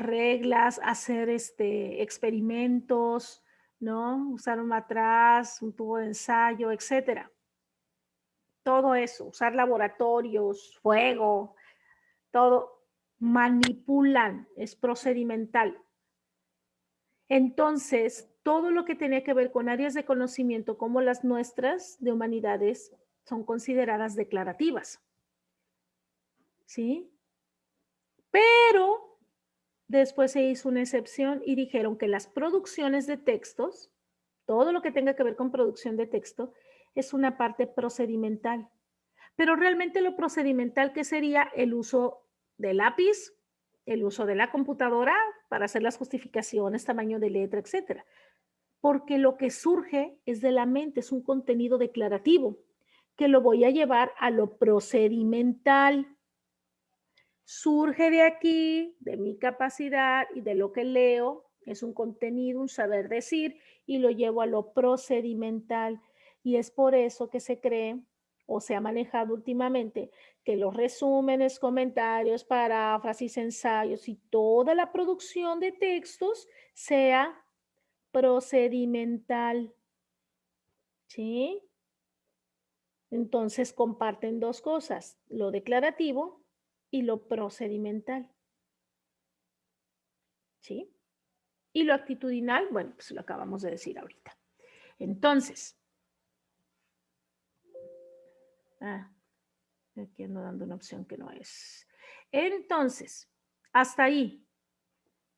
reglas, hacer experimentos, ¿no? Usar un matraz, un tubo de ensayo, etcétera. Todo eso, usar laboratorios, fuego, todo manipulan, es procedimental. Entonces, todo lo que tenía que ver con áreas de conocimiento como las nuestras de humanidades son consideradas declarativas. ¿Sí? Pero después se hizo una excepción y dijeron que las producciones de textos, todo lo que tenga que ver con producción de texto, es una parte procedimental. Pero realmente lo procedimental, ¿qué sería? El uso del lápiz, el uso de la computadora para hacer las justificaciones, tamaño de letra, etcétera. Porque lo que surge es de la mente, es un contenido declarativo, que lo voy a llevar a lo procedimental. Surge de aquí, de mi capacidad y de lo que leo, es un contenido, un saber decir, y lo llevo a lo procedimental. Y es por eso que se cree o se ha manejado últimamente que los resúmenes, comentarios, paráfrasis, ensayos y toda la producción de textos sea procedimental. ¿Sí? Entonces comparten dos cosas, lo declarativo y lo procedimental. ¿Sí? Y lo actitudinal, bueno, pues lo acabamos de decir ahorita. Entonces, aquí ando dando una opción que no es. Entonces, hasta ahí.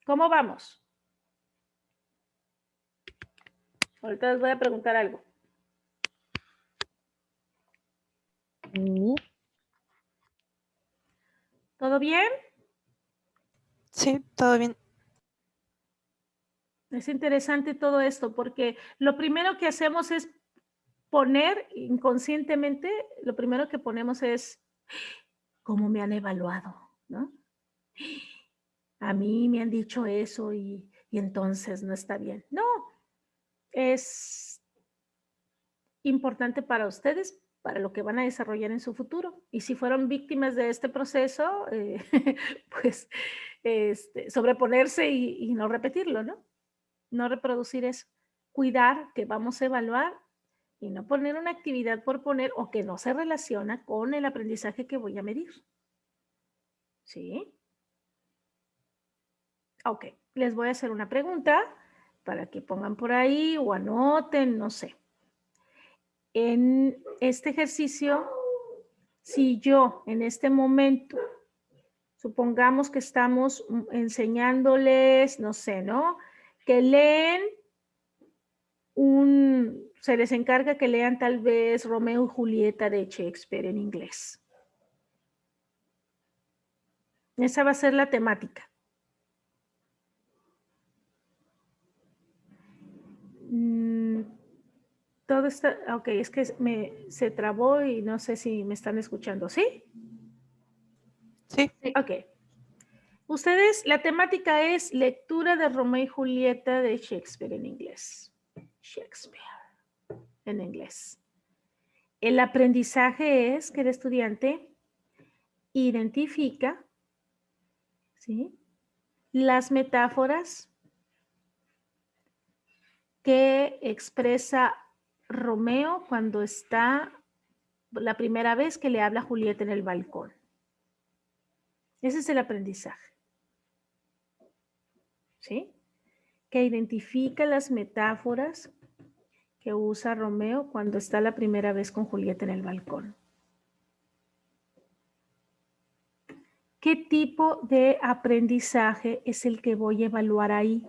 ¿Cómo vamos? Ahorita les voy a preguntar algo. ¿Todo bien? Sí, todo bien. Es interesante todo esto porque lo primero que hacemos es poner inconscientemente, lo primero que ponemos es cómo me han evaluado, ¿no? A mí me han dicho eso y entonces no está bien. No, es importante para ustedes, para lo que van a desarrollar en su futuro. Y si fueron víctimas de este proceso, pues sobreponerse y no repetirlo, ¿no? No reproducir eso. Cuidar que vamos a evaluar y no poner una actividad por poner o que no se relaciona con el aprendizaje que voy a medir. ¿Sí? Ok, les voy a hacer una pregunta para que pongan por ahí o anoten, no sé. En este ejercicio, si yo en este momento, supongamos que estamos enseñándoles, no sé, ¿no? Que leen se les encarga que lean tal vez Romeo y Julieta de Shakespeare en inglés. Esa va a ser la temática. Todo está, ok, es que se trabó y no sé si me están escuchando, ¿sí? Sí. Ok. Ustedes, la temática es lectura de Romeo y Julieta de Shakespeare en inglés. Shakespeare en inglés. El aprendizaje es que el estudiante identifica, ¿sí?, las metáforas que expresa Romeo cuando está la primera vez que le habla a Julieta en el balcón. Ese es el aprendizaje. ¿Sí? Que identifica las metáforas que usa Romeo cuando está la primera vez con Julieta en el balcón. ¿Qué tipo de aprendizaje es el que voy a evaluar ahí?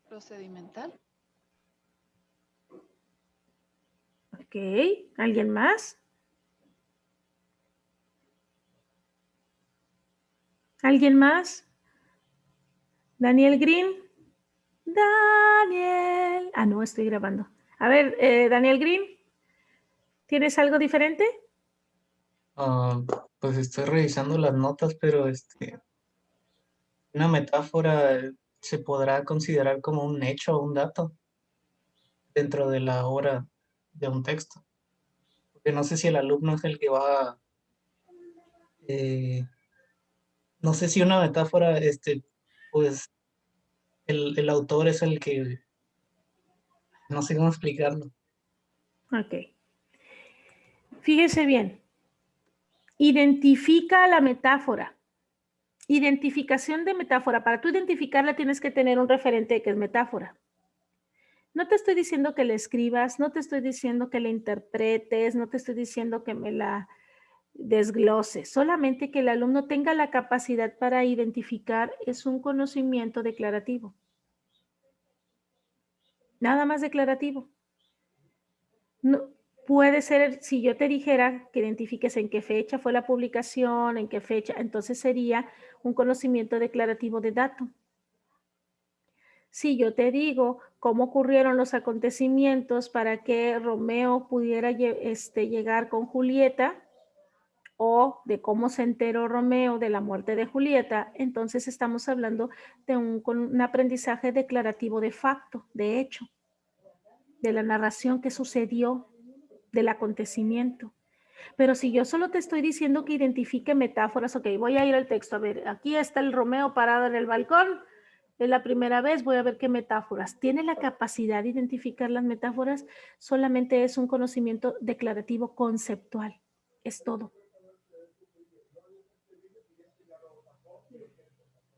Procedimental. Ok, ¿alguien más? ¿Alguien más? ¿Daniel Green? Daniel. Ah, no, estoy grabando. A ver, Daniel Green, ¿tienes algo diferente? Ah, pues estoy revisando las notas, pero una metáfora se podrá considerar como un hecho o un dato dentro de la obra de un texto. Porque no sé si el alumno es el que va, eh, no sé si una metáfora, pues el autor es el que, no sé cómo explicarlo. Ok. Fíjese bien. Identifica la metáfora. Identificación de metáfora. Para tú identificarla tienes que tener un referente de que es metáfora. No te estoy diciendo que la escribas, no te estoy diciendo que la interpretes, no te estoy diciendo que me la desgloses, solamente que el alumno tenga la capacidad para identificar es un conocimiento declarativo. Nada más declarativo. No, puede ser, si yo te dijera que identifiques en qué fecha fue la publicación, en qué fecha, entonces sería un conocimiento declarativo de dato. Si yo te digo cómo ocurrieron los acontecimientos para que Romeo pudiera llegar con Julieta, o de cómo se enteró Romeo de la muerte de Julieta, entonces estamos hablando de un aprendizaje declarativo de facto, de hecho, de la narración que sucedió, del acontecimiento. Pero si yo solo te estoy diciendo que identifique metáforas, ok, voy a ir al texto, a ver, aquí está el Romeo parado en el balcón, es la primera vez, voy a ver qué metáforas. ¿Tiene la capacidad de identificar las metáforas? Solamente es un conocimiento declarativo conceptual, es todo.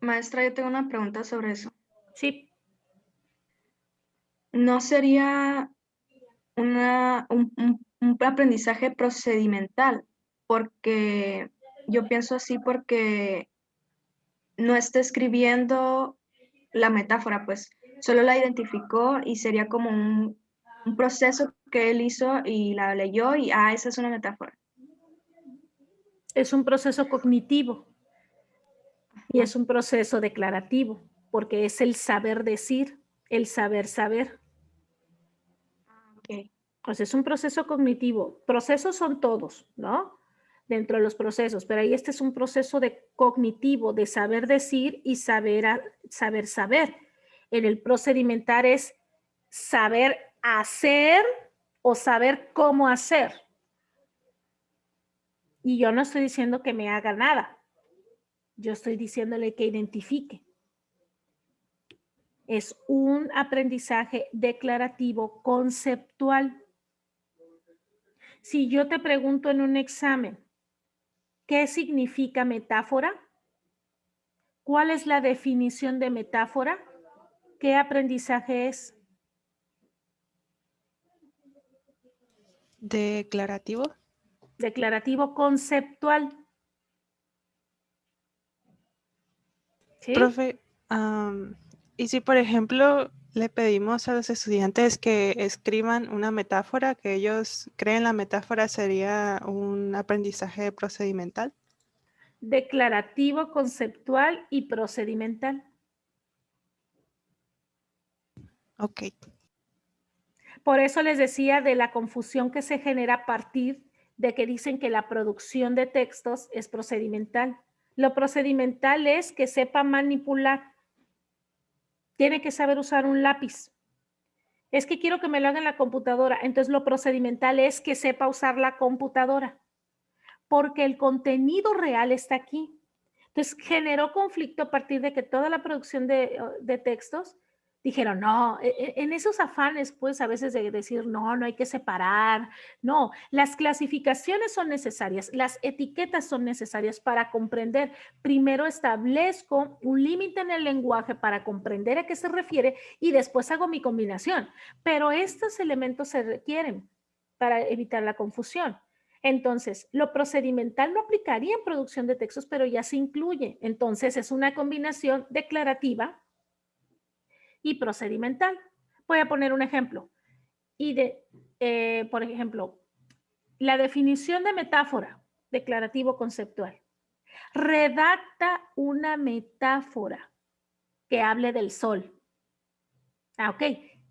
Maestra, yo tengo una pregunta sobre eso. Sí. ¿No sería un aprendizaje procedimental? Porque yo pienso así porque no está escribiendo la metáfora, pues solo la identificó y sería como un proceso que él hizo y la leyó y, esa es una metáfora. Es un proceso cognitivo y es un proceso declarativo, porque es el saber decir, el saber saber. Okay. O sea, es un proceso cognitivo. Procesos son todos, ¿no? Dentro de los procesos, pero ahí este es un proceso de cognitivo, de saber decir y saber saber. En el procedimental es saber hacer o saber cómo hacer. Y yo no estoy diciendo que me haga nada. Yo estoy diciéndole que identifique. Es un aprendizaje declarativo conceptual. Si yo te pregunto en un examen, ¿qué significa metáfora? ¿Cuál es la definición de metáfora? ¿Qué aprendizaje es? Declarativo. Declarativo conceptual. ¿Sí? Profe, y si por ejemplo le pedimos a los estudiantes que escriban una metáfora, que ellos creen la metáfora sería un aprendizaje procedimental. Declarativo, conceptual y procedimental. Ok. Por eso les decía de la confusión que se genera a partir de que dicen que la producción de textos es procedimental. Lo procedimental es que sepa manipular. Tiene que saber usar un lápiz. Es que quiero que me lo haga en la computadora. Entonces lo procedimental es que sepa usar la computadora. porque el contenido real está aquí. Entonces, generó conflicto a partir de que toda la producción de textos dijeron, no, en esos afanes, pues a veces de decir, no, no hay que separar. No, las clasificaciones son necesarias, las etiquetas son necesarias para comprender. Primero establezco un límite en el lenguaje para comprender a qué se refiere y después hago mi combinación. Pero estos elementos se requieren para evitar la confusión. Entonces, lo procedimental no aplicaría en producción de textos, pero ya se incluye. Entonces, es una combinación declarativa y procedimental. Voy a poner un ejemplo. Por ejemplo, la definición de metáfora, declarativo conceptual. Redacta una metáfora que hable del sol. Ok,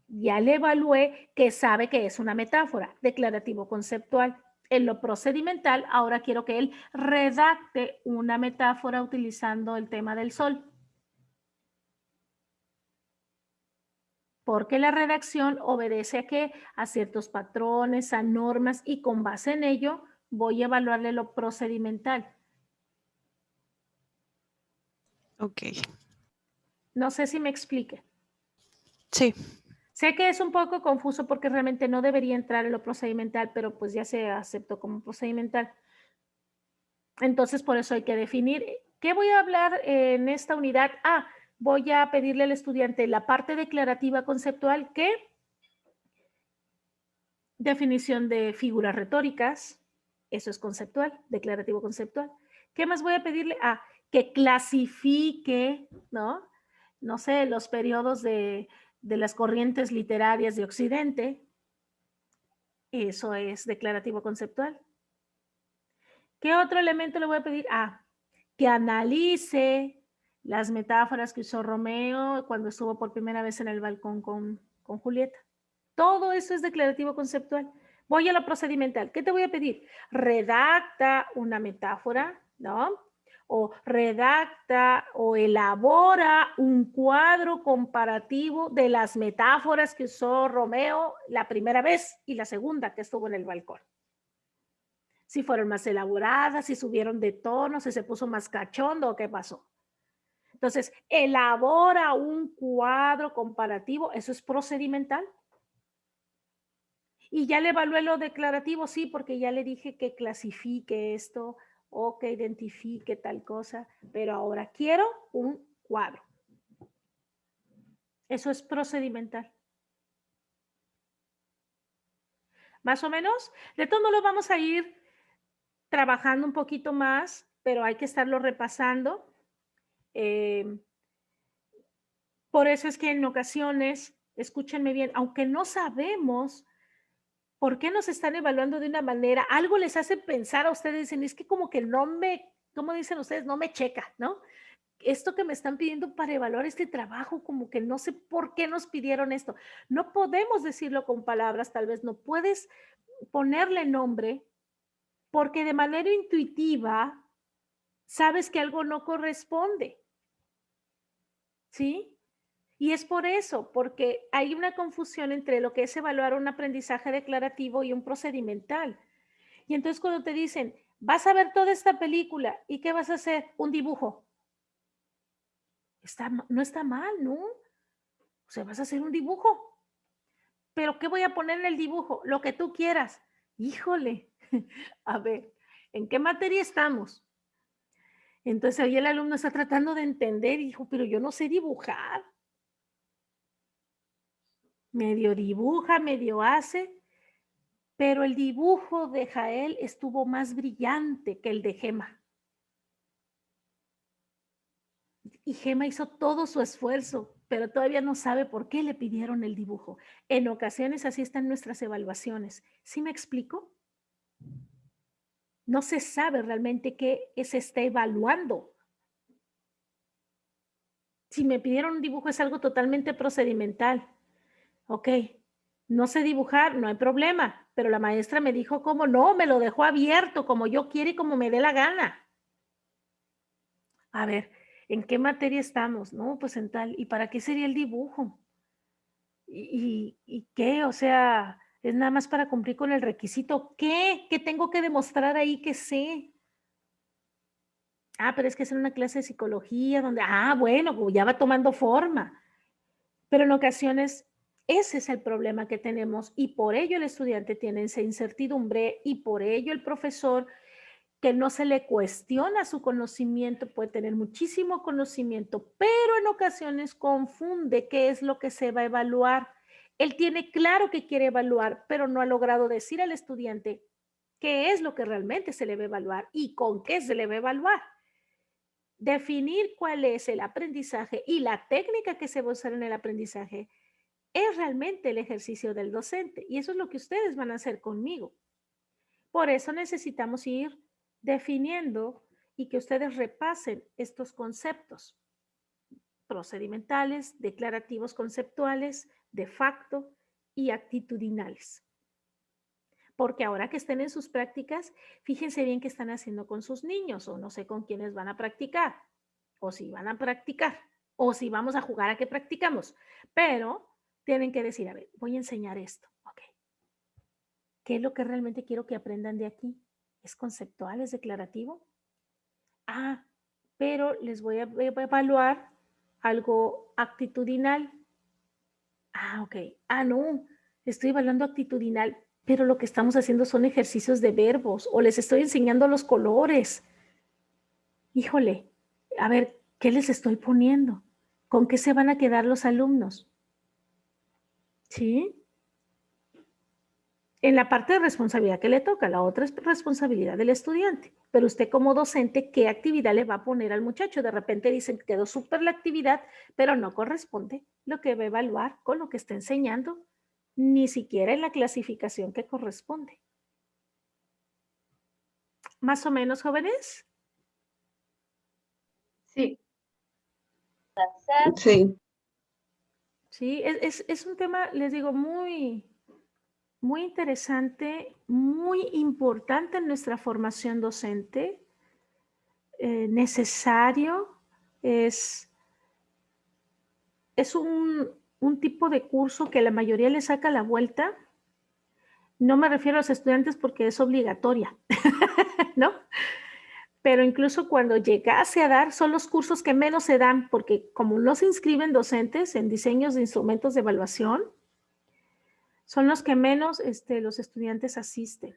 ya le evalué que sabe que es una metáfora, declarativo conceptual. En lo procedimental, ahora quiero que él redacte una metáfora utilizando el tema del sol. Porque la redacción obedece a qué? A ciertos patrones, a normas, y con base en ello voy a evaluarle lo procedimental. Ok. No sé si me explique. Sí. Sé que es un poco confuso porque realmente no debería entrar en lo procedimental, pero pues ya se aceptó como procedimental. Entonces, por eso hay que definir. ¿Qué voy a hablar en esta unidad? Voy a pedirle al estudiante la parte declarativa conceptual, que definición de figuras retóricas, eso es conceptual, declarativo conceptual. ¿Qué más voy a pedirle? Que clasifique, ¿no? No sé, los periodos de las corrientes literarias de Occidente, eso es declarativo conceptual. ¿Qué otro elemento le voy a pedir? Que analice las metáforas que usó Romeo cuando estuvo por primera vez en el balcón con Julieta. Todo eso es declarativo conceptual. Voy a lo procedimental. ¿Qué te voy a pedir? Redacta una metáfora, ¿no? O redacta o elabora un cuadro comparativo de las metáforas que usó Romeo la primera vez y la segunda que estuvo en el balcón. Si fueron más elaboradas, si subieron de tono, si se puso más cachondo, ¿qué pasó? Entonces, elabora un cuadro comparativo, eso es procedimental. Y ya le evalué lo declarativo, sí, porque ya le dije que clasifique esto o que identifique tal cosa, pero ahora quiero un cuadro. Eso es procedimental. Más o menos, de todo modo vamos a ir trabajando un poquito más, pero hay que estarlo repasando. Por eso es que en ocasiones, escúchenme bien, aunque no sabemos por qué nos están evaluando de una manera, algo les hace pensar a ustedes, dicen, es que como que no me, ¿cómo dicen ustedes? No me checa, ¿no? Esto que me están pidiendo para evaluar este trabajo, como que no sé por qué nos pidieron esto. No podemos decirlo con palabras, tal vez no puedes ponerle nombre, porque de manera intuitiva sabes que algo no corresponde. ¿Sí? Y es por eso, porque hay una confusión entre lo que es evaluar un aprendizaje declarativo y un procedimental. Y entonces cuando te dicen, vas a ver toda esta película, ¿y qué vas a hacer? Un dibujo. No está mal, ¿no? O sea, vas a hacer un dibujo. ¿Pero qué voy a poner en el dibujo? Lo que tú quieras. Híjole, a ver, ¿en qué materia estamos? Entonces ahí el alumno está tratando de entender y dijo, pero yo no sé dibujar. Medio dibuja, medio hace, pero el dibujo de Jael estuvo más brillante que el de Gema. Y Gema hizo todo su esfuerzo, pero todavía no sabe por qué le pidieron el dibujo. En ocasiones así están nuestras evaluaciones. ¿Sí me explico? No se sabe realmente qué se está evaluando. Si me pidieron un dibujo es algo totalmente procedimental. Ok, no sé dibujar, no hay problema, pero la maestra me dijo cómo no, me lo dejó abierto, como yo quiero y como me dé la gana. A ver, ¿en qué materia estamos? No, pues en tal. ¿Y para qué sería el dibujo? ¿Y qué? O sea, Es nada más para cumplir con el requisito. ¿Qué? ¿Qué tengo que demostrar ahí que sé? Ah, pero es que es en una clase de psicología donde, bueno, pues ya va tomando forma. Pero en ocasiones ese es el problema que tenemos y por ello el estudiante tiene esa incertidumbre y por ello el profesor que no se le cuestiona su conocimiento, puede tener muchísimo conocimiento, pero en ocasiones confunde qué es lo que se va a evaluar. Él tiene claro que quiere evaluar, pero no ha logrado decir al estudiante qué es lo que realmente se le va a evaluar y con qué se le va a evaluar. Definir cuál es el aprendizaje y la técnica que se va a usar en el aprendizaje es realmente el ejercicio del docente y eso es lo que ustedes van a hacer conmigo. Por eso necesitamos ir definiendo y que ustedes repasen estos conceptos procedimentales, declarativos conceptuales, de facto y actitudinales. Porque ahora que estén en sus prácticas, fíjense bien qué están haciendo con sus niños o no sé con quiénes van a practicar o si van a practicar o si vamos a jugar a qué practicamos. Pero tienen que decir, a ver, voy a enseñar esto. Ok. ¿Qué es lo que realmente quiero que aprendan de aquí? ¿Es conceptual? ¿Es declarativo? Pero les voy a evaluar algo actitudinal. Ok. No, estoy evaluando actitudinal, pero lo que estamos haciendo son ejercicios de verbos o les estoy enseñando los colores. Híjole, a ver, ¿qué les estoy poniendo? ¿Con qué se van a quedar los alumnos? ¿Sí? En la parte de responsabilidad que le toca, la otra es responsabilidad del estudiante. Pero usted como docente, ¿qué actividad le va a poner al muchacho? De repente dicen que quedó súper la actividad, pero no corresponde lo que va a evaluar con lo que está enseñando, ni siquiera en la clasificación que corresponde. ¿Más o menos, jóvenes? Sí. Sí. Sí, es un tema, les digo, muy interesante, muy importante en nuestra formación docente, necesario, es un tipo de curso que la mayoría le saca la vuelta. No me refiero a los estudiantes porque es obligatoria, ¿no? Pero incluso cuando llegase a dar, son los cursos que menos se dan, porque como no se inscriben docentes en diseños de instrumentos de evaluación, son los que menos los estudiantes asisten,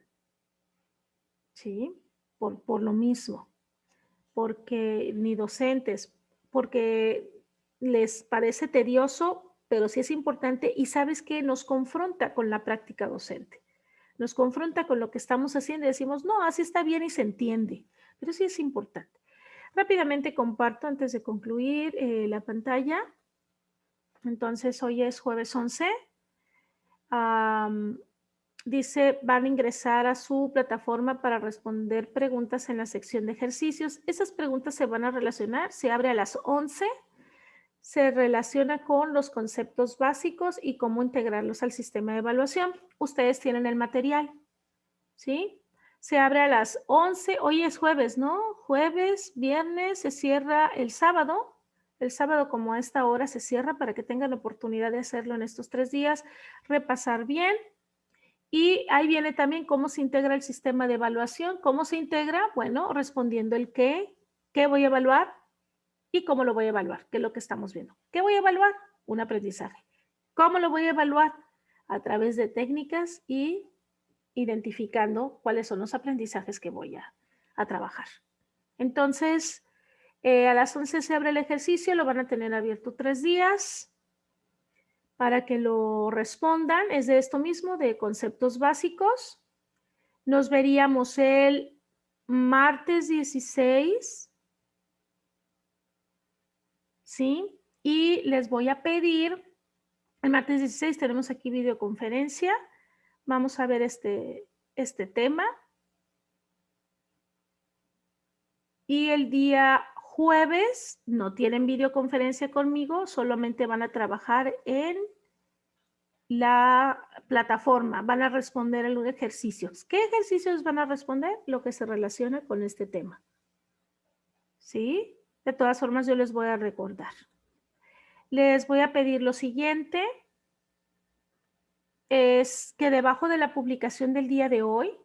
¿sí? Por lo mismo, porque ni docentes, porque les parece tedioso, pero sí es importante y sabes que nos confronta con la práctica docente. Nos confronta con lo que estamos haciendo y decimos, no, así está bien y se entiende, pero sí es importante. Rápidamente comparto antes de concluir la pantalla. Entonces, hoy es jueves 11. Dice, van a ingresar a su plataforma para responder preguntas en la sección de ejercicios. Esas preguntas se van a relacionar, se abre a las 11, se relaciona con los conceptos básicos y cómo integrarlos al sistema de evaluación. Ustedes tienen el material, ¿sí? Se abre a las 11, hoy es jueves, ¿no? Jueves, viernes, se cierra el sábado. El sábado como a esta hora se cierra para que tengan la oportunidad de hacerlo en estos 3 días, repasar bien. Y ahí viene también cómo se integra el sistema de evaluación. ¿Cómo se integra? Bueno, respondiendo el qué voy a evaluar y cómo lo voy a evaluar, que es lo que estamos viendo. ¿Qué voy a evaluar? Un aprendizaje. ¿Cómo lo voy a evaluar? A través de técnicas y identificando cuáles son los aprendizajes que voy a trabajar. Entonces, a las 11 se abre el ejercicio, lo van a tener abierto 3 días para que lo respondan. Es de esto mismo, de conceptos básicos. Nos veríamos el martes 16, ¿sí? Y les voy a pedir, el martes 16 tenemos aquí videoconferencia. Vamos a ver este tema. Y el día jueves no tienen videoconferencia conmigo, solamente van a trabajar en la plataforma, van a responder en los ejercicios. ¿Qué ejercicios van a responder? Lo que se relaciona con este tema. ¿Sí? De todas formas, yo les voy a recordar. Les voy a pedir lo siguiente. es que debajo de la publicación del día de hoy,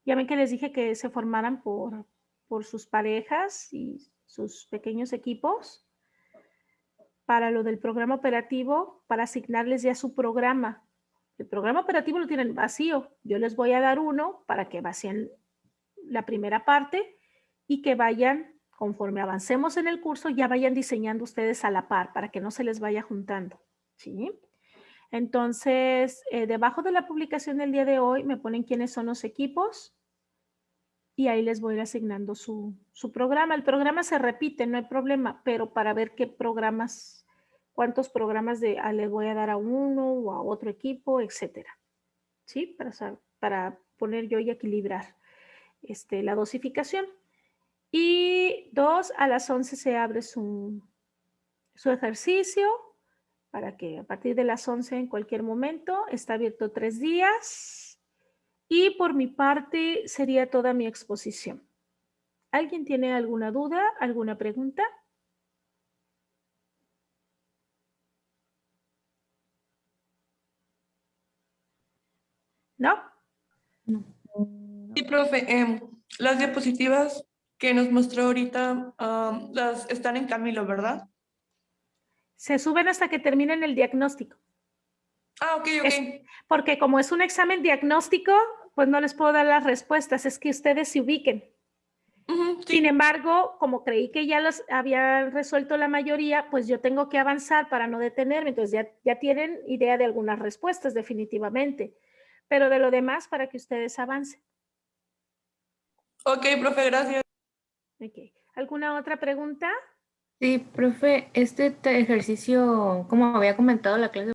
ya ven que les dije que se formaran por sus parejas y sus pequeños equipos para lo del programa operativo, para asignarles ya su programa. El programa operativo lo tienen vacío. Yo les voy a dar uno para que vacíen la primera parte y que vayan, conforme avancemos en el curso, ya vayan diseñando ustedes a la par para que no se les vaya juntando, ¿sí? Entonces, debajo de la publicación del día de hoy me ponen quiénes son los equipos y ahí les voy a ir asignando su programa. El programa se repite, no hay problema, pero para ver qué programas, cuántos programas les voy a dar a uno o a otro equipo, etcétera, ¿sí? Para poner yo y equilibrar la dosificación. Y 2, a las 11 se abre su ejercicio para que a partir de las 11 en cualquier momento, está abierto 3 días. Y por mi parte sería toda mi exposición. ¿Alguien tiene alguna duda, alguna pregunta? ¿No? No. Sí, profe, las diapositivas que nos mostró ahorita, las están en Camilo, ¿verdad? Se suben hasta que terminen el diagnóstico. Ah, ok. Porque como es un examen diagnóstico, pues no les puedo dar las respuestas, es que ustedes se ubiquen. Sí. Sin embargo, como creí que ya los había resuelto la mayoría, pues yo tengo que avanzar para no detenerme. Entonces ya tienen idea de algunas respuestas definitivamente, pero de lo demás para que ustedes avancen. Ok, profe, gracias. Okay. ¿Alguna otra pregunta? Sí, profe, este ejercicio, como había comentado la clase